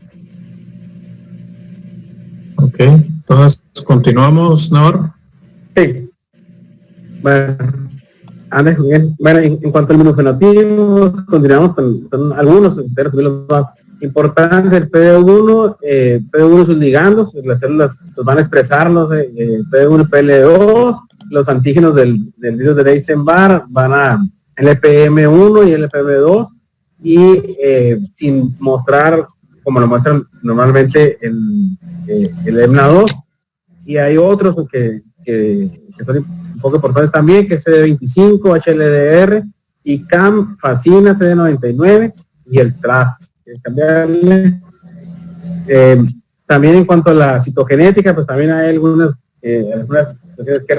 Ok, entonces continuamos, Navarro. Sí. Bueno, Andrés, bien. Bueno, en cuanto al inmunofenotipo, continuamos con algunos de los más importantes. El PD1, PD1 sus ligandos, las células pues, van a expresarlos, PD1 y PL2, los antígenos del virus de Epstein-Barr van a LPM1 y LPM2, y sin mostrar, como lo muestran normalmente el EMNA2, y hay otros que son un poco importantes también, que es CD25, HLDR, y CAM, Facina, CD99, y el TRAF. Cambiarle. También en cuanto a la citogenética, pues también hay algunas cuestiones que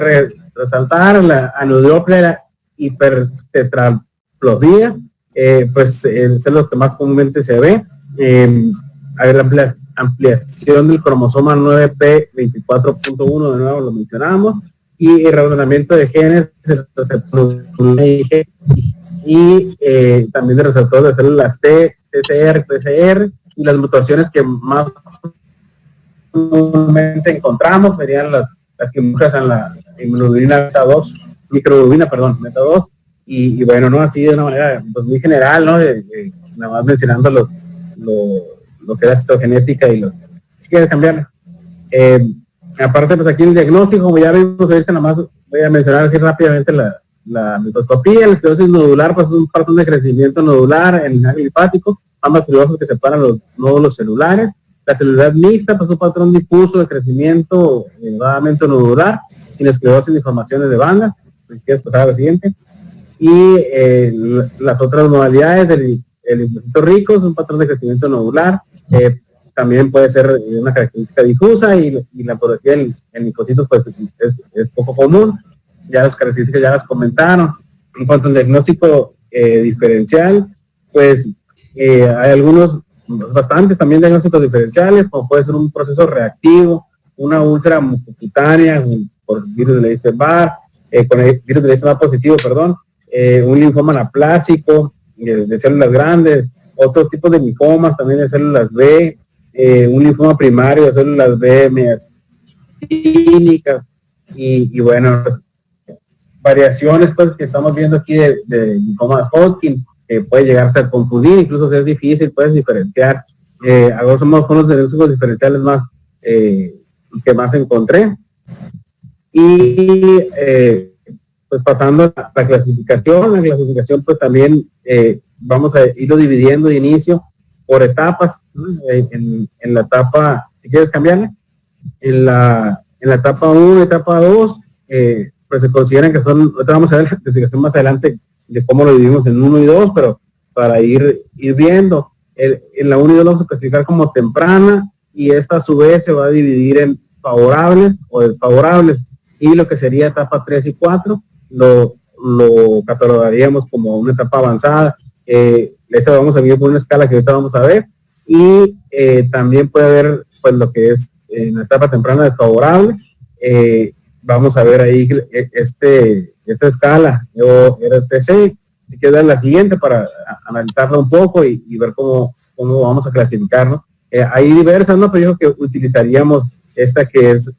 resaltar. La anudioplia, la hipertetraploidía, pues son los que más comúnmente se ve. Hay la ampliación del cromosoma 9p24.1, de nuevo lo mencionamos, y el reordenamiento de genes, y también de receptores de células T, TCR, PCR, y las mutaciones que más comúnmente encontramos serían las que muestran la inmunoglobulina beta 2, microglobulina, perdón, beta 2, y bueno, no así de una manera pues, muy general, ¿no? Nada más mencionando lo que es la citogenética y los... Si quieres cambiarle. Aparte, pues aquí el diagnóstico, como ya vimos ahorita, nada más voy a mencionar así rápidamente la microscopía. La esclerosis nodular, pues es un patrón de crecimiento nodular en el ganglio linfático, ambas fibrosas que separan los nódulos celulares. La celularidad mixta, pues un patrón difuso de crecimiento elevadamente nodular, sin esclerosis ni formaciones de bandas. Si quieres pasar a la siguiente. Y las otras modalidades del linfocito rico es un patrón de crecimiento nodular. También puede ser una característica difusa y la patología en linfocitos pues es poco común. Ya las características ya las comentaron. En cuanto al diagnóstico diferencial, pues hay algunos, bastantes también diagnósticos diferenciales, como puede ser un proceso reactivo, una úlcera mucocutánea por virus de la Epstein-Barr, con el virus de la Epstein-Barr positivo, perdón, un linfoma anaplásico de células grandes, otros tipos de linfomas también de células B, un linfoma primario de células B clínicas y bueno, variaciones pues que estamos viendo aquí de linfoma de Hodgkin, que puede llegar a confundir, incluso ser difícil, puedes diferenciar. A grosso modo son los diagnósticos diferenciales más que más encontré. Y pues pasando a la clasificación pues también vamos a irlo dividiendo de inicio por etapas, ¿no? En la etapa, si quieres cambiarle, en la etapa 1, etapa 2, pues se consideran que son, ahorita vamos a ver la clasificación más adelante de cómo lo dividimos en 1 y 2, pero para ir viendo, en la 1 y 2 lo vamos a clasificar como temprana, y esta a su vez se va a dividir en favorables o desfavorables, y lo que sería etapa 3 y 4 lo catalogaríamos como una etapa avanzada. Esta vamos a ver por una escala que ahorita vamos a ver, y también puede haber pues lo que es en la etapa temprana desfavorable. Vamos a ver ahí esta escala o RTC, si quieres dar la siguiente para analizarla un poco y ver cómo vamos a clasificarlo. Hay diversas, ¿no? Pero yo creo que utilizaríamos esta que es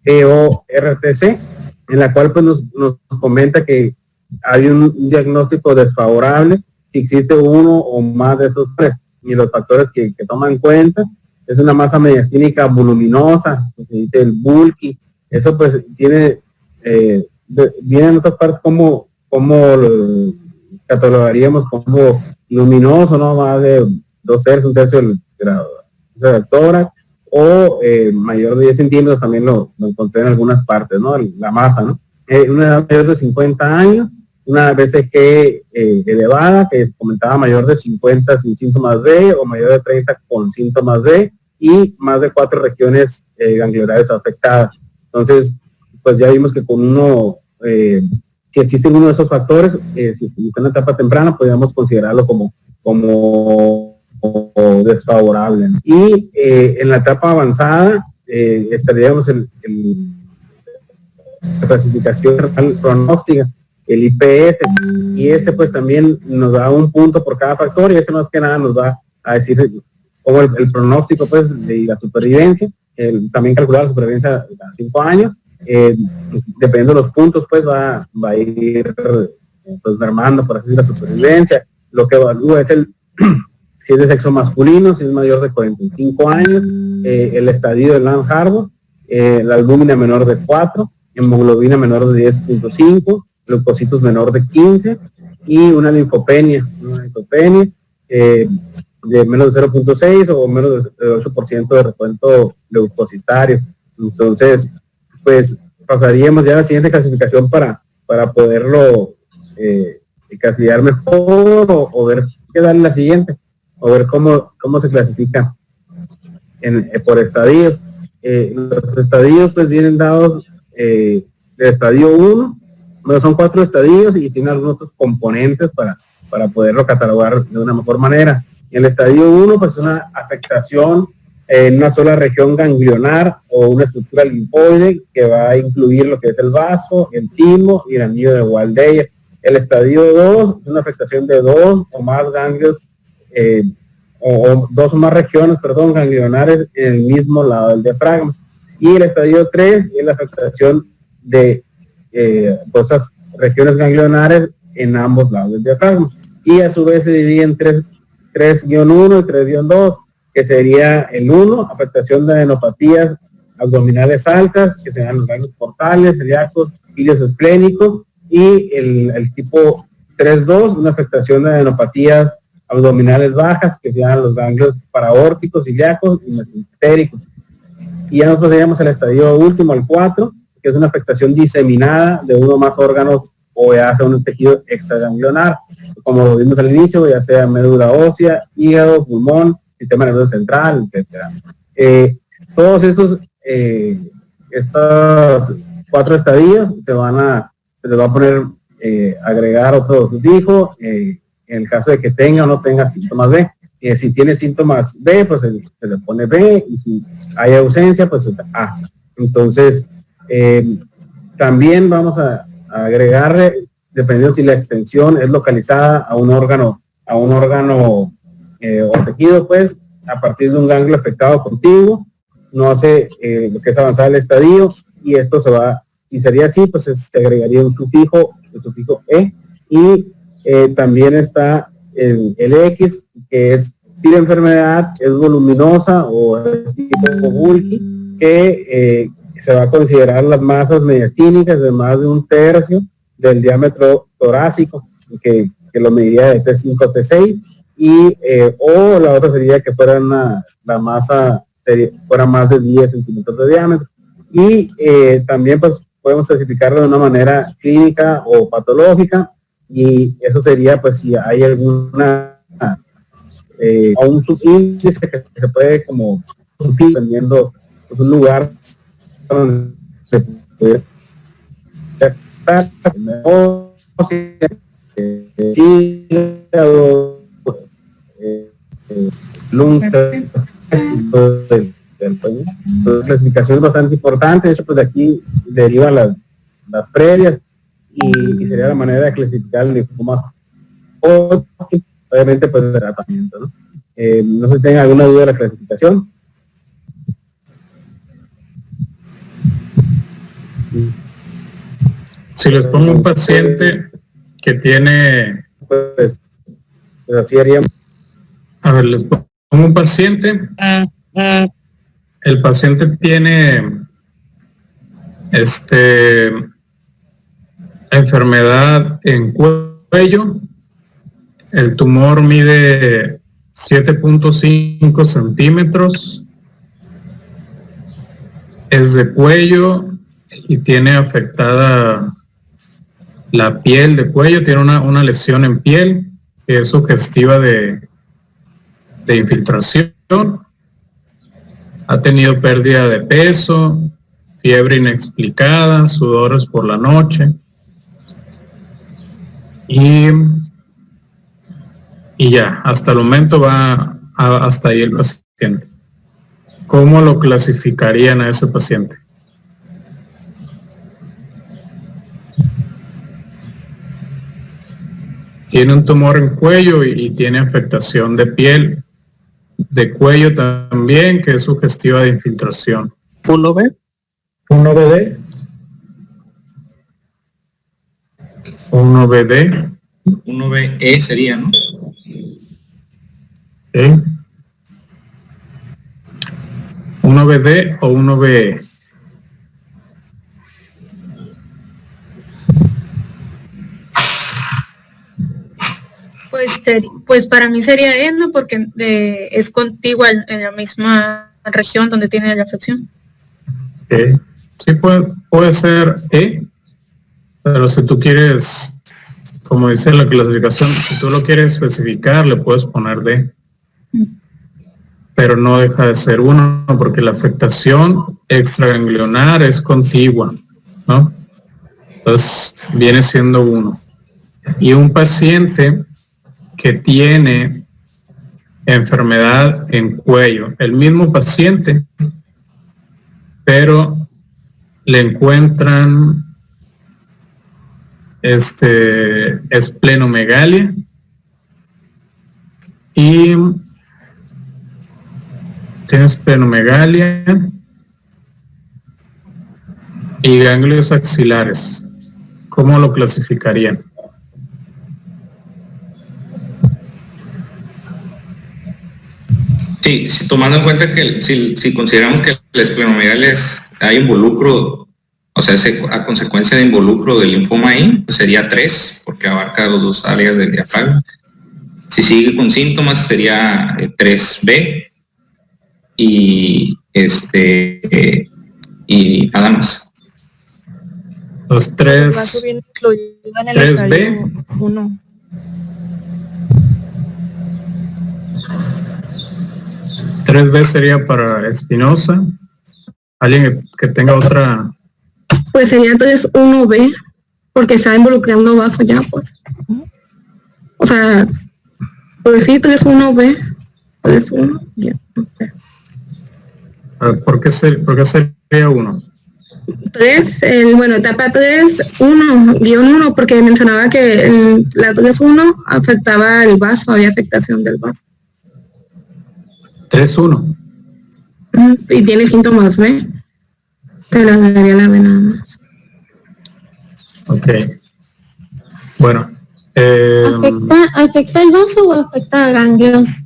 EORTC, en la cual pues nos comenta que hay un diagnóstico desfavorable si existe uno o más de esos tres, y los factores que toman en cuenta es una masa mediastínica voluminosa, se dice el bulky. Eso pues tiene viene en otras partes como lo catalogaríamos como luminoso, no más de 2/3, 1/3 del tórax, o mayor de 10 centímetros, también lo encontré en algunas partes, ¿no? La masa, ¿no? Una edad mayor de 50 años, una BCG elevada, que comentaba mayor de 50 sin síntomas B, o mayor de 30 con síntomas B, y más de 4 regiones ganglionales afectadas. Entonces, pues ya vimos que con uno, si existe uno de esos factores, si está en la etapa temprana, podríamos considerarlo como desfavorable. Y en la etapa avanzada, estaríamos en la clasificación pronóstica, el IPS, y pues también nos da un punto por cada factor, y más que nada nos va a decir como el pronóstico pues de la supervivencia, también calcular la supervivencia a 5 años, dependiendo de los puntos pues va a ir pues mermando por así la supervivencia. Lo que evalúa es si es de sexo masculino, si es mayor de 45 años, el estadio de Lamb-Harbor, la albúmina menor de 4, hemoglobina menor de 10.5, leucocitos menor de 15 y una linfopenia de menos de 0.6 o menos de 8% de recuento leucocitario. Entonces, pues pasaríamos ya a la siguiente clasificación para poderlo clasificar mejor o ver qué darle la siguiente, o ver cómo se clasifica por estadios. Los estadios pues vienen dados de estadio 1, bueno, son 4 estadios y tienen algunos otros componentes para poderlo catalogar de una mejor manera. En el estadio 1 pues es una afectación en una sola región ganglionar o una estructura linfoide que va a incluir lo que es el vaso, el timo y el anillo de Waldeyer. El estadio 2 es una afectación de 2 o más ganglios o 2 o más regiones, ganglionares en el mismo lado del diafragma. Y el estadio 3 es la afectación de esas regiones ganglionares en ambos lados del diafragma. Y a su vez se divide en 3-1 y 3-2, que sería el 1, afectación de adenopatías abdominales altas, que sean los ganglios portales, celíacos, ilios esplénicos, y el tipo 3.2, una afectación de adenopatías abdominales bajas, que sean los ganglios paraórticos, ilíacos y mesentéricos. Y ya nosotros llegamos al estadio último, al 4, que es una afectación diseminada de uno o más órganos, o ya sea un tejido extraganglionar, como lo vimos al inicio, ya sea médula ósea, hígado, pulmón, sistema nervioso central, etcétera. Todos estos, estos 4 estadios se les va a poner, agregar otro sufijo, en el caso de que tenga o no tenga síntomas B. Si tiene síntomas B, pues se le pone B, y si hay ausencia, pues A. Entonces, también vamos a agregarle, dependiendo si la extensión es localizada a un órgano o tejido, pues, a partir de un ganglio afectado contiguo, no hace lo que es avanzar el estadio, y esto se va, y sería así, pues se agregaría un sufijo, el sufijo E, y también está el X, que es si la enfermedad es voluminosa o es tipo bulky, que se va a considerar las masas mediastínicas de más de 1/3 del diámetro torácico, que lo mediría de T5 a T6, y o la otra sería que fuera la masa fuera más de 10 centímetros de diámetro. Y también pues podemos clasificarlo de una manera clínica o patológica, y eso sería pues si hay alguna o un subíndice que se puede como dependiendo pues, un lugar donde se puede estar la clasificación es bastante importante. Eso pues de aquí deriva las previas, y sería la manera de clasificar el linfoma, obviamente pues de tratamiento, ¿no? No sé si tengan alguna duda de la clasificación. Si les pongo un paciente que tiene, pues así haríamos. a ver, les pongo un paciente, el paciente tiene enfermedad en cuello, el tumor mide 7.5 centímetros, es de cuello y tiene afectada la piel de cuello, tiene una lesión en piel que es sugestiva de infiltración, ha tenido pérdida de peso, fiebre inexplicada, sudores por la noche, y ya, hasta el momento va hasta ahí el paciente. ¿Cómo lo clasificarían a ese paciente? Tiene un tumor en cuello y tiene afectación de piel, de cuello también, que es sugestiva de infiltración. ¿1B? ¿1BD? 1BD. 1BE sería, ¿no? ¿Sí? 1BD o 1BE. Pues para mí sería E, ¿no? Porque es contigua en la misma región donde tiene la afección. Okay. Sí, puede ser E, pero si tú quieres, como dice la clasificación, si tú lo quieres especificar, le puedes poner D. Pero no deja de ser 1, porque la afectación extraganglionar es contigua, ¿no? Entonces viene siendo 1. Y un paciente que tiene enfermedad en cuello, el mismo paciente, pero le encuentran esplenomegalia y tiene esplenomegalia y ganglios axilares. ¿Cómo lo clasificarían? Sí, tomando en cuenta que si consideramos que esplenomegalia hay involucro, o sea, a consecuencia de involucro del linfoma ahí, pues sería 3, porque abarca los dos áreas del diafragma. Si sigue con síntomas sería 3B y y nada más. Los 3. Vaso viene incluido en el 3B. estadio 1. ¿3B sería para Espinosa? ¿Alguien que tenga otra? Pues sería entonces 1B, porque está involucrando vaso ya, pues. O sea, pues sí, 1B. 1, ya. Okay. ¿Por qué sería 1? 3, bueno, etapa 3, 1, porque mencionaba que la 3-1 afectaba el vaso, había afectación del vaso. 3-1. Y tiene síntomas B. Te lo daría la B nada más. Ok. Bueno. ¿Afecta el vaso o afecta ganglios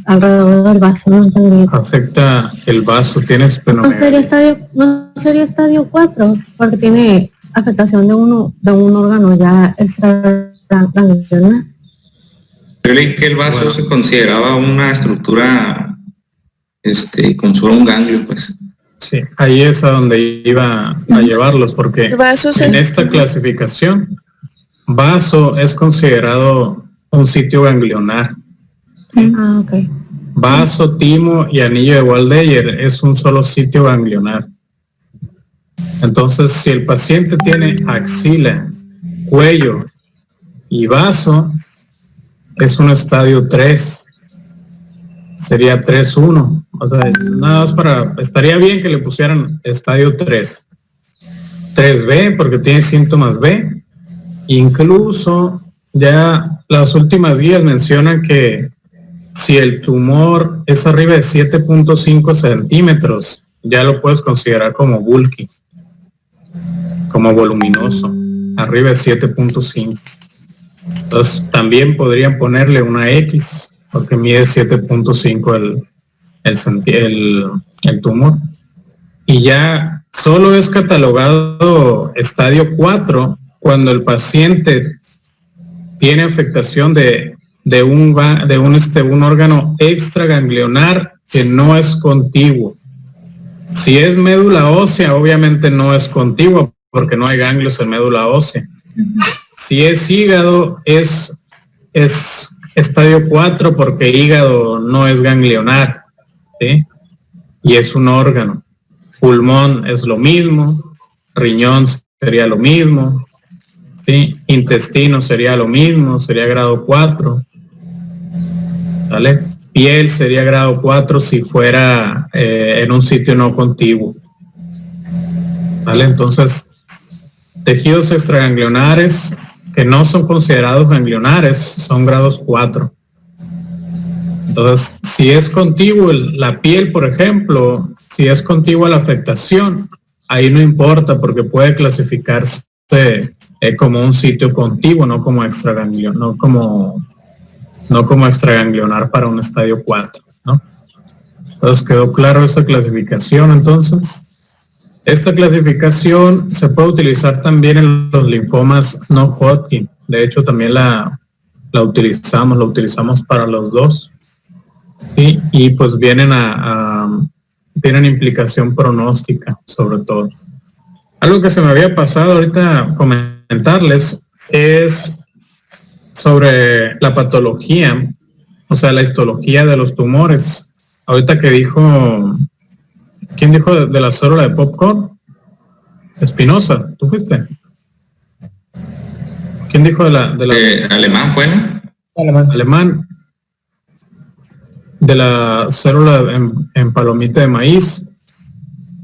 alrededor del vaso? No entendí. Afecta el vaso, tiene esplenomegalia. ¿No sería estadio 4? Porque tiene afectación de un órgano ya extraganglionar. Yo leí que el vaso se consideraba una estructura con solo un ganglio, pues. Sí, ahí es a donde iba a llevarlos, porque en esta clasificación, vaso es considerado un sitio ganglionar. ¿Sí? Ok. Vaso, timo y anillo de Waldeyer es un solo sitio ganglionar. Entonces, si el paciente tiene axila, cuello y vaso, es un estadio 3. Sería 3-1. O sea, nada más estaría bien que le pusieran estadio 3. 3B, porque tiene síntomas B. Incluso ya las últimas guías mencionan que si el tumor es arriba de 7.5 centímetros, ya lo puedes considerar como bulky, como voluminoso, arriba de 7.5. Entonces también podrían ponerle una X, porque mide 7.5 el tumor. Y ya solo es catalogado estadio 4 cuando el paciente tiene afectación de un órgano extraganglionar que no es contiguo. Si es médula ósea, obviamente no es contiguo porque no hay ganglios en médula ósea. Si es hígado, es estadio 4 porque hígado no es ganglionar, ¿sí? Y es un órgano. Pulmón es lo mismo, riñón sería lo mismo, ¿sí? Intestino sería lo mismo, sería grado 4, ¿vale? Piel sería grado 4 si fuera en un sitio no contiguo, ¿vale? Entonces, tejidos extraganglionares que no son considerados ganglionares son grados 4. Entonces, si es contiguo la piel, por ejemplo, si es contigua la afectación, ahí no importa porque puede clasificarse como un sitio contiguo, no como extraganglionar, no como extraganglionar para un estadio 4, ¿no? Entonces, ¿quedó claro esa clasificación entonces? Esta clasificación se puede utilizar también en los linfomas no Hodgkin. De hecho, también la utilizamos para los dos. ¿Sí? Y pues tienen implicación pronóstica, sobre todo. Algo que se me había pasado ahorita comentarles es sobre la patología, o sea, la histología de los tumores. Ahorita que dijo... ¿Quién dijo de la célula de popcorn? Espinosa, ¿tú fuiste? ¿Quién dijo de la Alemán fue, ¿no? Alemán. De la célula en palomita de maíz.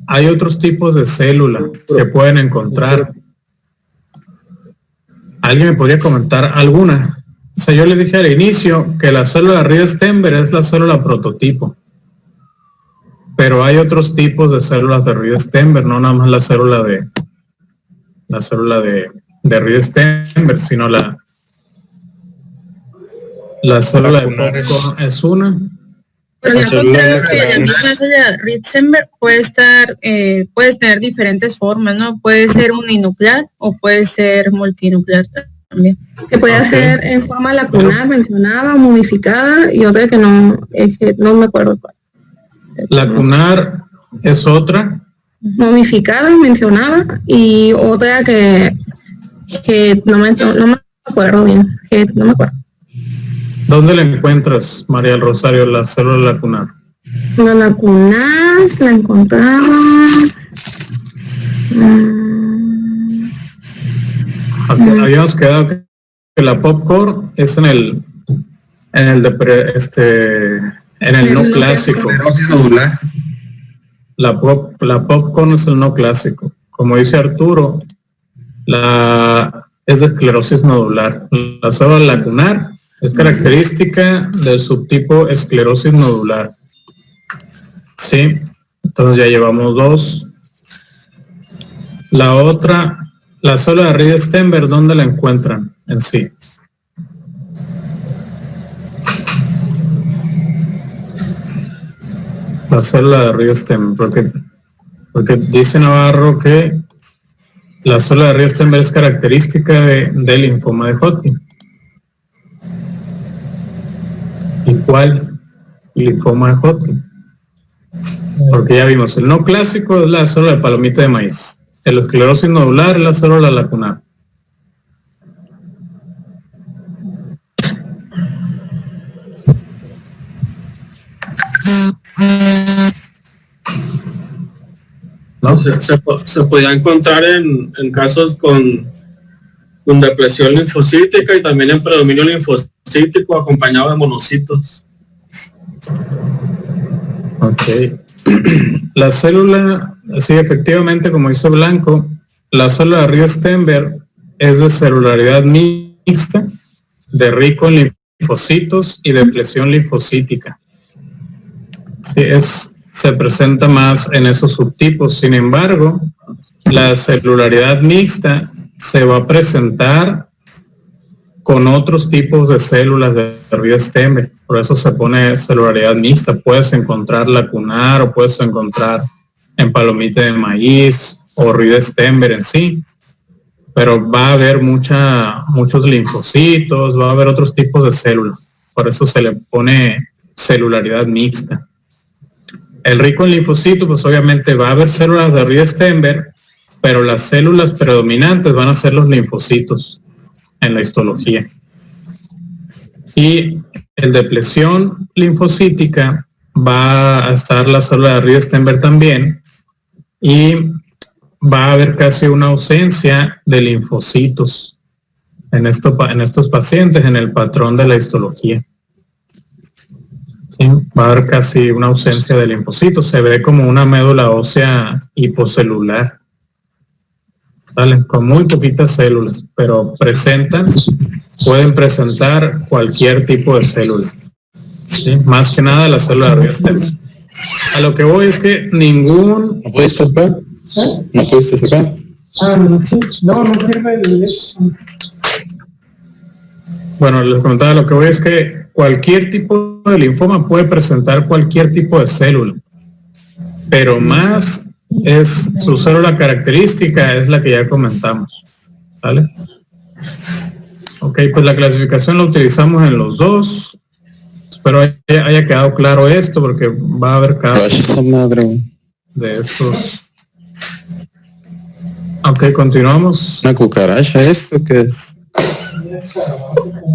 Hay otros tipos de células que pueden encontrar. ¿Alguien me podría comentar alguna? O sea, yo les dije al inicio que la célula Ried-Steinberg es la célula prototipo. Pero hay otros tipos de células de Ried-Steinberg, no nada más la célula de Ried-Steinberg, sino la célula de popcorn es una. Porque he encontrado que la misma célula Ritzenberg puedes tener diferentes formas, ¿no? Puede ser uninuclear o puede ser multinuclear también. Que puede ser en forma lacunar, mencionaba, momificada, y otra que no me acuerdo cuál. Lacunar es otra. Momificada mencionaba, y otra que no me acuerdo bien, que no me acuerdo. ¿Dónde la encuentras, María del Rosario, la célula lacunar? La lacunar la encontraba. Habíamos quedado que la popcorn es en el no clásico. La popcorn es el no clásico. Como dice Arturo, es de esclerosis nodular. La célula lacunar es característica del subtipo esclerosis nodular. Sí, entonces ya llevamos 2. La otra, la célula de Riedenberg, ¿dónde la encuentran en sí? La célula de Riedenberg, porque dice Navarro que la célula de Riedenberg es característica del linfoma de Hodgkin. ¿Y cuál linfoma de Hodgkin? Porque ya vimos, el no clásico es la célula de palomita de maíz. El esclerosis nodular es la célula lacunar. ¿No? Se podía encontrar en casos con depresión linfocítica y también en predominio linfocítico acompañado de monocitos. Ok. La célula, sí, efectivamente, como dice Blanco, la célula de Riedenberg es de celularidad mixta, de rico en linfocitos y de depresión linfocítica. Sí, se presenta más en esos subtipos. Sin embargo, la celularidad mixta se va a presentar con otros tipos de células de Riedenberg. Por eso se pone celularidad mixta. Puedes encontrar lacunar o puedes encontrar en palomita de maíz o Riedenberg en sí. Pero va a haber muchos linfocitos, va a haber otros tipos de células. Por eso se le pone celularidad mixta. El rico en linfocitos, pues obviamente va a haber células de Riedenberg, pero las células predominantes van a ser los linfocitos en la histología. Y el de depresión linfocítica va a estar la célula de Riedenberg también, y va a haber casi una ausencia de linfocitos en estos pacientes en el patrón de la histología. ¿Sí? Va a haber casi una ausencia de linfocitos. Se ve como una médula ósea hipocelular, ¿vale? Con muy poquitas células, pero pueden presentar cualquier tipo de células. ¿Sí? Más que nada la célula de Riedenberg. A lo que voy es que ningún... ¿No pudiste sacar? ¿No pudiste sacar? No sirve el... Bueno, les comentaba, lo que voy es que cualquier tipo de linfoma puede presentar cualquier tipo de célula, pero más es su célula característica, es la que ya comentamos, ¿vale? Ok, pues la clasificación la utilizamos en los dos. Espero haya quedado claro esto, porque va a haber casos de estos. Ok, continuamos. ¿Una cucaracha esto qué es?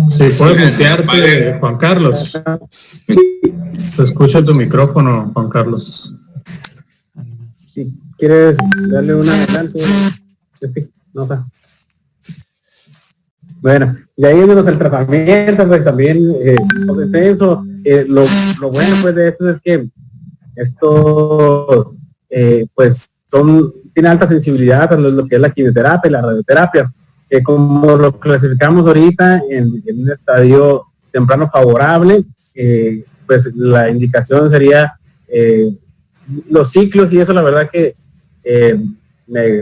Sí, puedes mutearte, Juan Carlos. Te escucha tu micrófono, Juan Carlos. Si quieres darle un adelante, no sé. Bueno, y ahí viéndonos el tratamiento, pues también extenso. Lo bueno pues de esto es que esto pues tiene alta sensibilidad a lo que es la quimioterapia y la radioterapia, que como lo clasificamos ahorita en un estadio temprano favorable, pues la indicación sería los ciclos, y eso la verdad que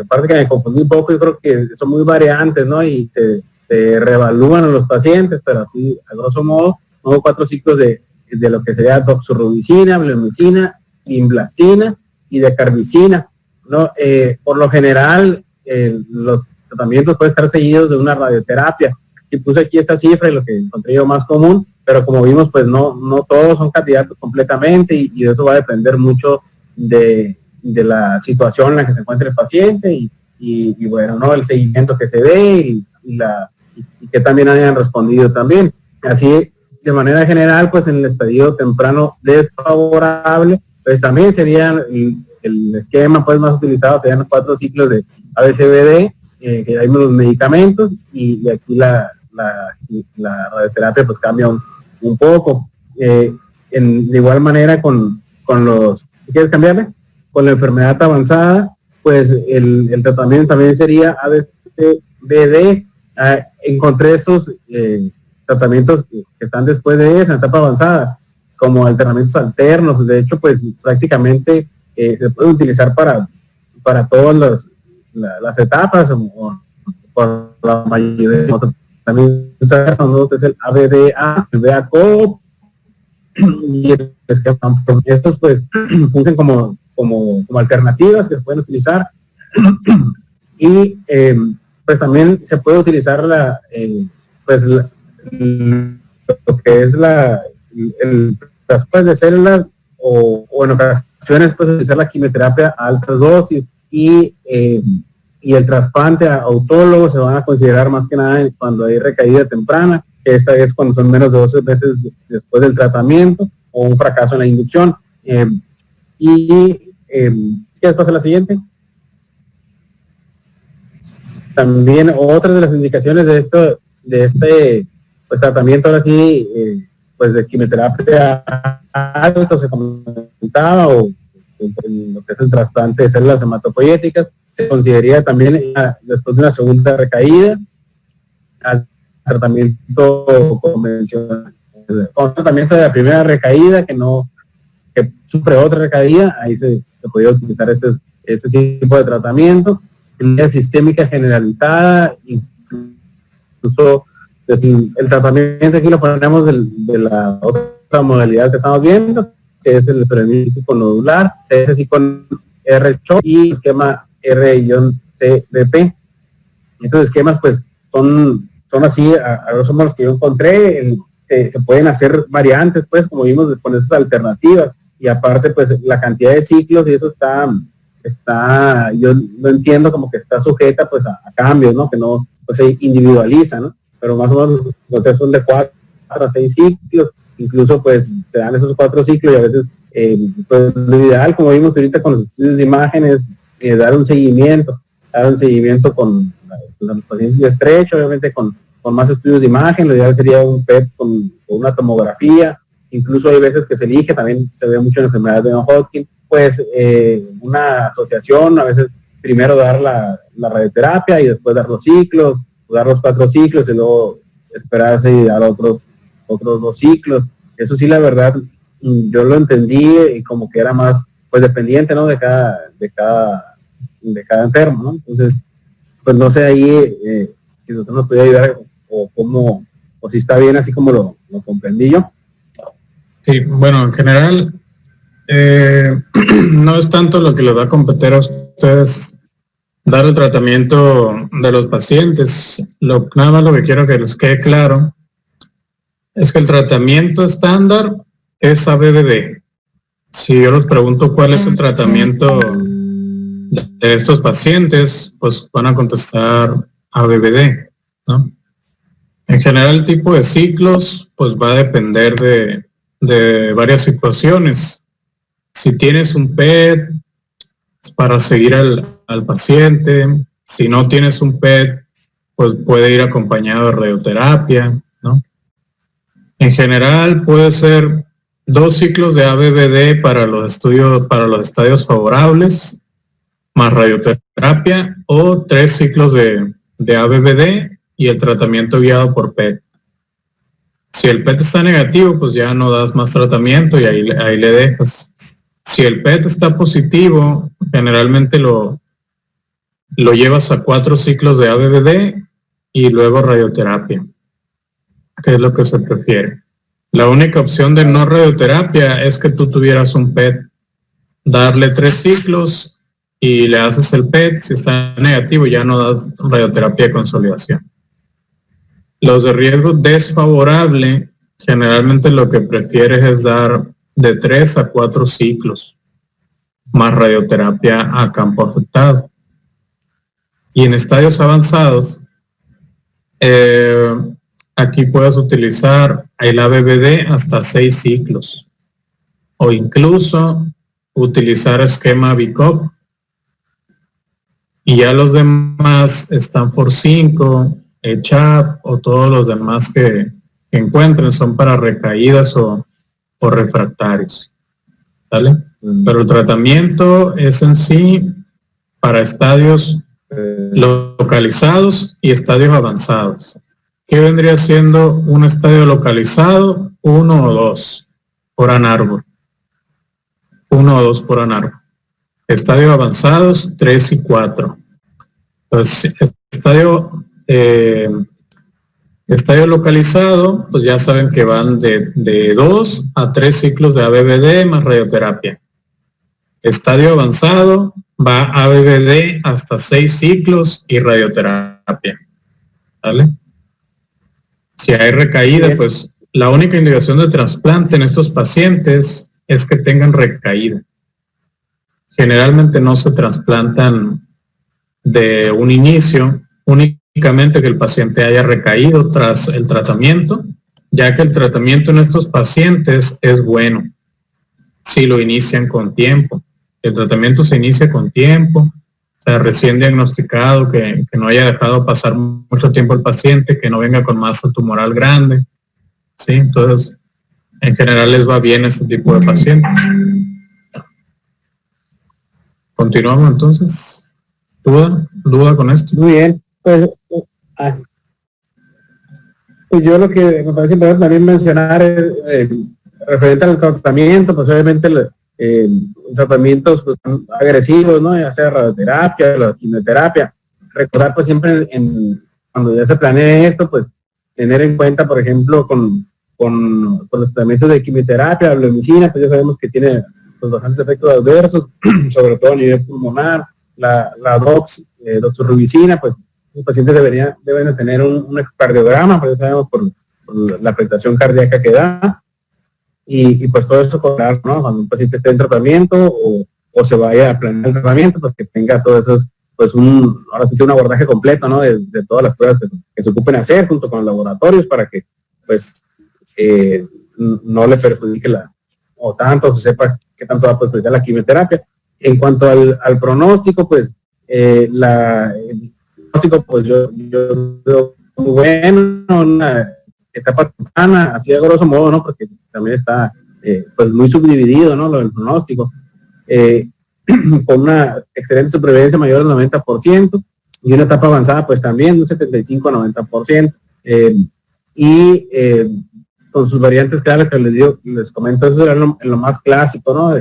parece que me confundí un poco. Yo creo que son muy variantes, ¿no? Y se reevalúan a los pacientes, pero así a grosso modo, 4 ciclos de de lo que sería doxorubicina, bleomicina, imblastina y de carbicina, ¿no? Por lo general, los tratamientos pueden estar seguidos de una radioterapia. Y puse aquí esta cifra y lo que encontré yo más común, pero como vimos, pues no todos son candidatos completamente y eso va a depender mucho de la situación en la que se encuentre el paciente y bueno, ¿no? El seguimiento que se dé y que también hayan respondido también. Así, de manera general, pues en el estadio temprano desfavorable, pues también sería el esquema pues más utilizado, serían los 4 ciclos de ABCBD, que hay los medicamentos y aquí la radioterapia pues cambia un poco. De igual manera con los, ¿quieres cambiarle? Con la enfermedad avanzada, pues el tratamiento también sería ABCBD. Encontré esos tratamientos que están después de esa etapa avanzada, como alternamientos alternos. De hecho, pues prácticamente se puede utilizar para todas las etapas, o por la mayoría. También es el ABDA, el BACO, y estos pues funcionan como alternativas que se pueden utilizar. Y pues también se puede utilizar lo que es el trasplante de células o en ocasiones pues utilizar la quimioterapia a altas dosis y el trasplante autólogo se van a considerar más que nada cuando hay recaída temprana, que esta es cuando son menos de 12 meses después del tratamiento o un fracaso en la inducción. ¿Quieres pasar a la siguiente? También otra de las indicaciones de este pues, tratamiento ahora sí, pues de quimioterapia alto se comentaba, o lo que es el trasplante de células hematopoyéticas, se consideraría también después de una segunda recaída al tratamiento convencional. Con tratamiento de la primera recaída que sufre otra recaída, ahí se podría utilizar este tipo de tratamiento. La sistémica generalizada, incluso el tratamiento aquí lo ponemos de la otra modalidad que estamos viendo, que es el frenético nodular, es así con R-CHOP y esquema R-CBP. Estos esquemas pues son así, a grosso modo los que yo encontré. Se pueden hacer variantes pues, como vimos, con esas alternativas, y aparte pues la cantidad de ciclos, y eso está, yo lo entiendo como que está sujeta pues a cambios, ¿no? Que no pues, se individualiza, ¿no? Pero más o menos los que son de 4 a 6 ciclos, incluso pues se dan esos 4 ciclos y a veces pues lo ideal, como vimos ahorita con los estudios de imágenes, dar un seguimiento con los pacientes de estrecho, obviamente con más estudios de imagen. Lo ideal sería un PET con una tomografía. Incluso hay veces que se elige, también se ve mucho en enfermedades de Non-Hodgkin, pues una asociación, a veces primero dar la radioterapia y después dar los ciclos, dar los 4 ciclos y luego esperarse y dar otros 2 ciclos. Eso sí, la verdad, yo lo entendí y como que era más pues dependiente, ¿no? de cada enfermo, ¿no? Entonces, pues no sé ahí si usted nos puede ayudar o si está bien así como lo comprendí yo. Sí, bueno, en general no es tanto lo que les va a competir a ustedes dar el tratamiento de los pacientes. Nada más lo que quiero que les quede claro es que el tratamiento estándar es ABCBD. Si yo les pregunto cuál es el tratamiento de estos pacientes, pues van a contestar ABCBD, ¿no? En general, el tipo de ciclos pues va a depender de varias situaciones. Si tienes un PET, para seguir al paciente. Si no tienes un PET, pues puede ir acompañado de radioterapia, ¿no? En general puede ser 2 ciclos de ABCBD para los estadios favorables, más radioterapia, o 3 ciclos de ABCBD y el tratamiento guiado por PET. Si el PET está negativo, pues ya no das más tratamiento y ahí le dejas. Si el PET está positivo, generalmente lo llevas a 4 ciclos de ABCBD y luego radioterapia, que es lo que se prefiere. La única opción de no radioterapia es que tú tuvieras un PET, darle 3 ciclos y le haces el PET. Si está negativo, ya no das radioterapia de consolidación. Los de riesgo desfavorable, generalmente lo que prefieres es dar de 3 a 4 ciclos más radioterapia a campo afectado. Y en estadios avanzados, aquí puedes utilizar el ABBD hasta 6 ciclos, o incluso utilizar esquema BICOP. Y ya los demás, Stanford 5, ECHAP o todos los demás que encuentren, son para recaídas o refractarios. ¿Vale? Pero el tratamiento es en sí para estadios localizados y estadios avanzados. ¿Qué vendría siendo un estadio localizado? 1 o 2 por anárbol. 1 o 2 por anárbol. Estadios avanzados, 3 y 4. Pues estadio localizado, pues ya saben que van de 2 a 3 ciclos de ABBD más radioterapia. Estadio avanzado va ABBD hasta 6 ciclos y radioterapia. ¿Vale? Si hay recaída, pues la única indicación de trasplante en estos pacientes es que tengan recaída. Generalmente no se trasplantan de un inicio, únicamente que el paciente haya recaído tras el tratamiento, ya que el tratamiento en estos pacientes es bueno si lo inician con tiempo. El tratamiento se inicia con tiempo, o sea, recién diagnosticado, que no haya dejado pasar mucho tiempo el paciente, que no venga con masa tumoral grande, ¿sí? Entonces, en general les va bien este tipo de pacientes. Continuamos entonces. ¿Duda con esto? Muy bien. Pues yo lo que me parece importante también mencionar es referente al tratamiento, pues obviamente tratamientos pues, agresivos, ¿no? Ya sea radioterapia, la quimioterapia. Recordar pues siempre cuando ya se planee esto, pues tener en cuenta, por ejemplo, con los tratamientos de quimioterapia, la blemicina, pues ya sabemos que tiene pues, bastantes efectos adversos, sobre todo a nivel pulmonar, la doxorubicina, pues los pacientes deben de tener un ecocardiograma, pues ya sabemos por la prestación cardíaca que da, y pues todo eso correr, ¿no? Cuando un paciente esté en tratamiento o se vaya a planear el tratamiento, pues que tenga todos esos, pues ahora sí que un abordaje completo, ¿no? De todas las pruebas que se ocupen hacer junto con los laboratorios para que pues no le perjudique o tanto se sepa qué tanto va a perjudicar la quimioterapia. En cuanto al pronóstico, pues el pronóstico, pues yo veo muy bueno, una etapa temprana, así de grosso modo, ¿no? Porque también está pues muy subdividido, ¿no? Lo del pronóstico. Con una excelente supervivencia mayor del 90% y una etapa avanzada, pues también un 75 a 90%. Con sus variantes claves que les comento, eso era lo más clásico, ¿no?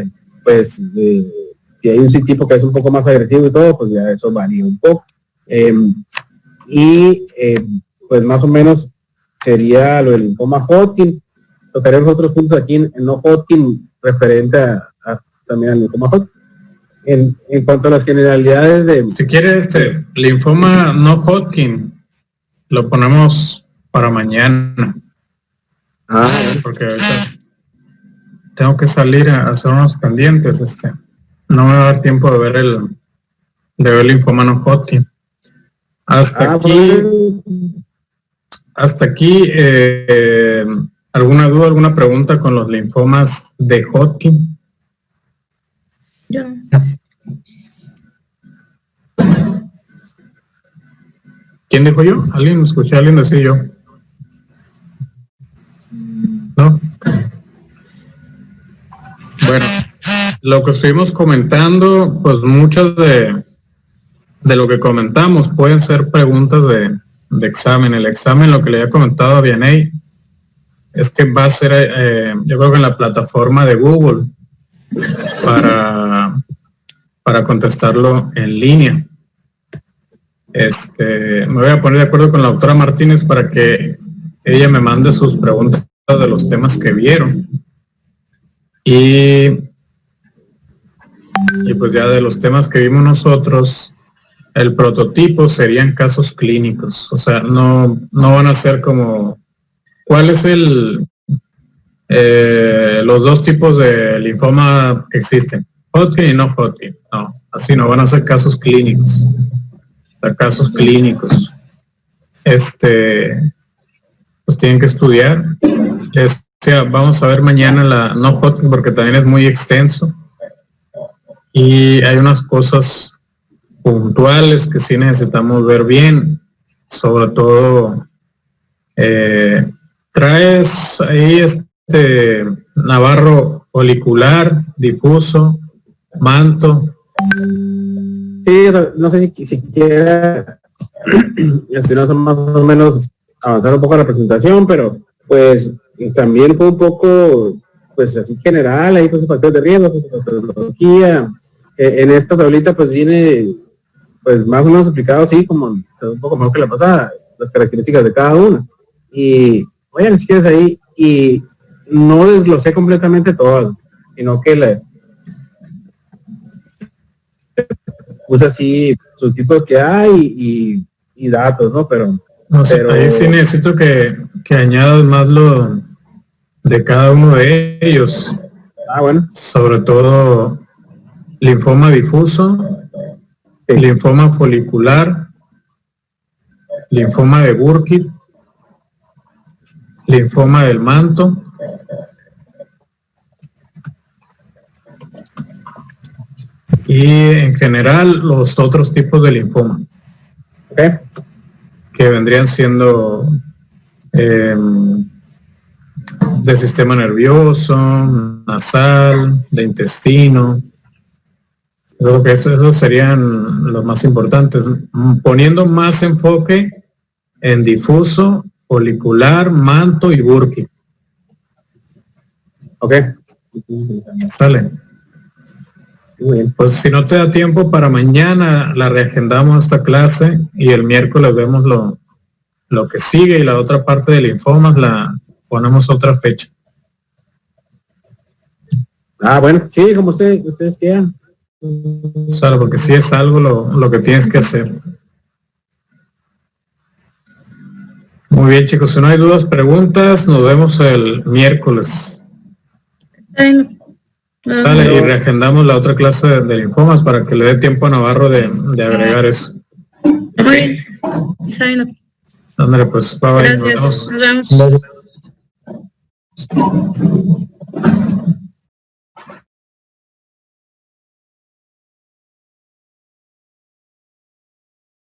Si hay un tipo que es un poco más agresivo y todo, pues ya eso varía un poco. Pues más o menos sería lo del linfoma Hodgkin. Tocaremos otros puntos aquí en no Hodgkin referente también al linfoma Hodgkin. En cuanto a las generalidades de... Si quiere linfoma no Hodgkin, lo ponemos para mañana. Porque ahorita tengo que salir a hacer unos pendientes, no me va a dar tiempo de ver el linfoma no Hodgkin. Hasta aquí, ¿alguna duda, alguna pregunta con los linfomas de Hodgkin? Yo. ¿Quién dijo yo? ¿Alguien? Escuché a alguien decir yo. ¿No? Bueno, lo que estuvimos comentando, pues muchas de lo que comentamos pueden ser preguntas de examen. El examen, lo que le había comentado a Vianey, es que va a ser, yo creo que en la plataforma de Google, para contestarlo en línea. Me voy a poner de acuerdo con la doctora Martínez para que ella me mande sus preguntas de los temas que vieron. Y pues ya de los temas que vimos nosotros, el prototipo serían casos clínicos. O sea, no van a ser como, ¿cuál es los dos tipos de linfoma que existen? Hodgkin y no Hodgkin. No, así no, van a ser casos clínicos. O sea, casos clínicos. Pues tienen que estudiar. Vamos a ver mañana la no Hodgkin porque también es muy extenso. Y hay unas cosas puntuales que sí necesitamos ver bien. Sobre todo, traes ahí Navarro folicular, difuso, manto. Sí, no sé si quiera más o menos avanzar un poco la presentación, pero pues también fue un poco pues así general, ahí pues factores de riesgo, patología. En esta tablita pues viene pues más o menos explicado así como un poco mejor que la pasada, las características de cada una. Y vayan si quieres ahí, y no desglosé completamente todo, sino que puse así sus tipos que hay y datos, ¿no? Pero ahí sí necesito que añadas más lo de cada uno de ellos. Bueno. Sobre todo linfoma difuso, sí. Linfoma folicular, linfoma de Burkitt, linfoma del manto, y en general los otros tipos de linfoma, okay, que vendrían siendo de sistema nervioso, nasal, de intestino. Creo que esos serían los más importantes, poniendo más enfoque en difuso, folicular, manto y Burkitt. Ok. Sale. Muy bien. Pues si no te da tiempo para mañana, la reagendamos esta clase y el miércoles vemos lo que sigue, y la otra parte de linfomas la ponemos otra fecha. Bueno, sí, como ustedes quieran. Sale, porque sí es algo lo que tienes que hacer. Muy bien, chicos, si no hay dudas, preguntas, nos vemos el miércoles. Sale, y reagendamos la otra clase de linfomas para que le dé tiempo a Navarro de agregar eso. Okay. Ándale, pues, bye bye. Gracias. Nos vemos.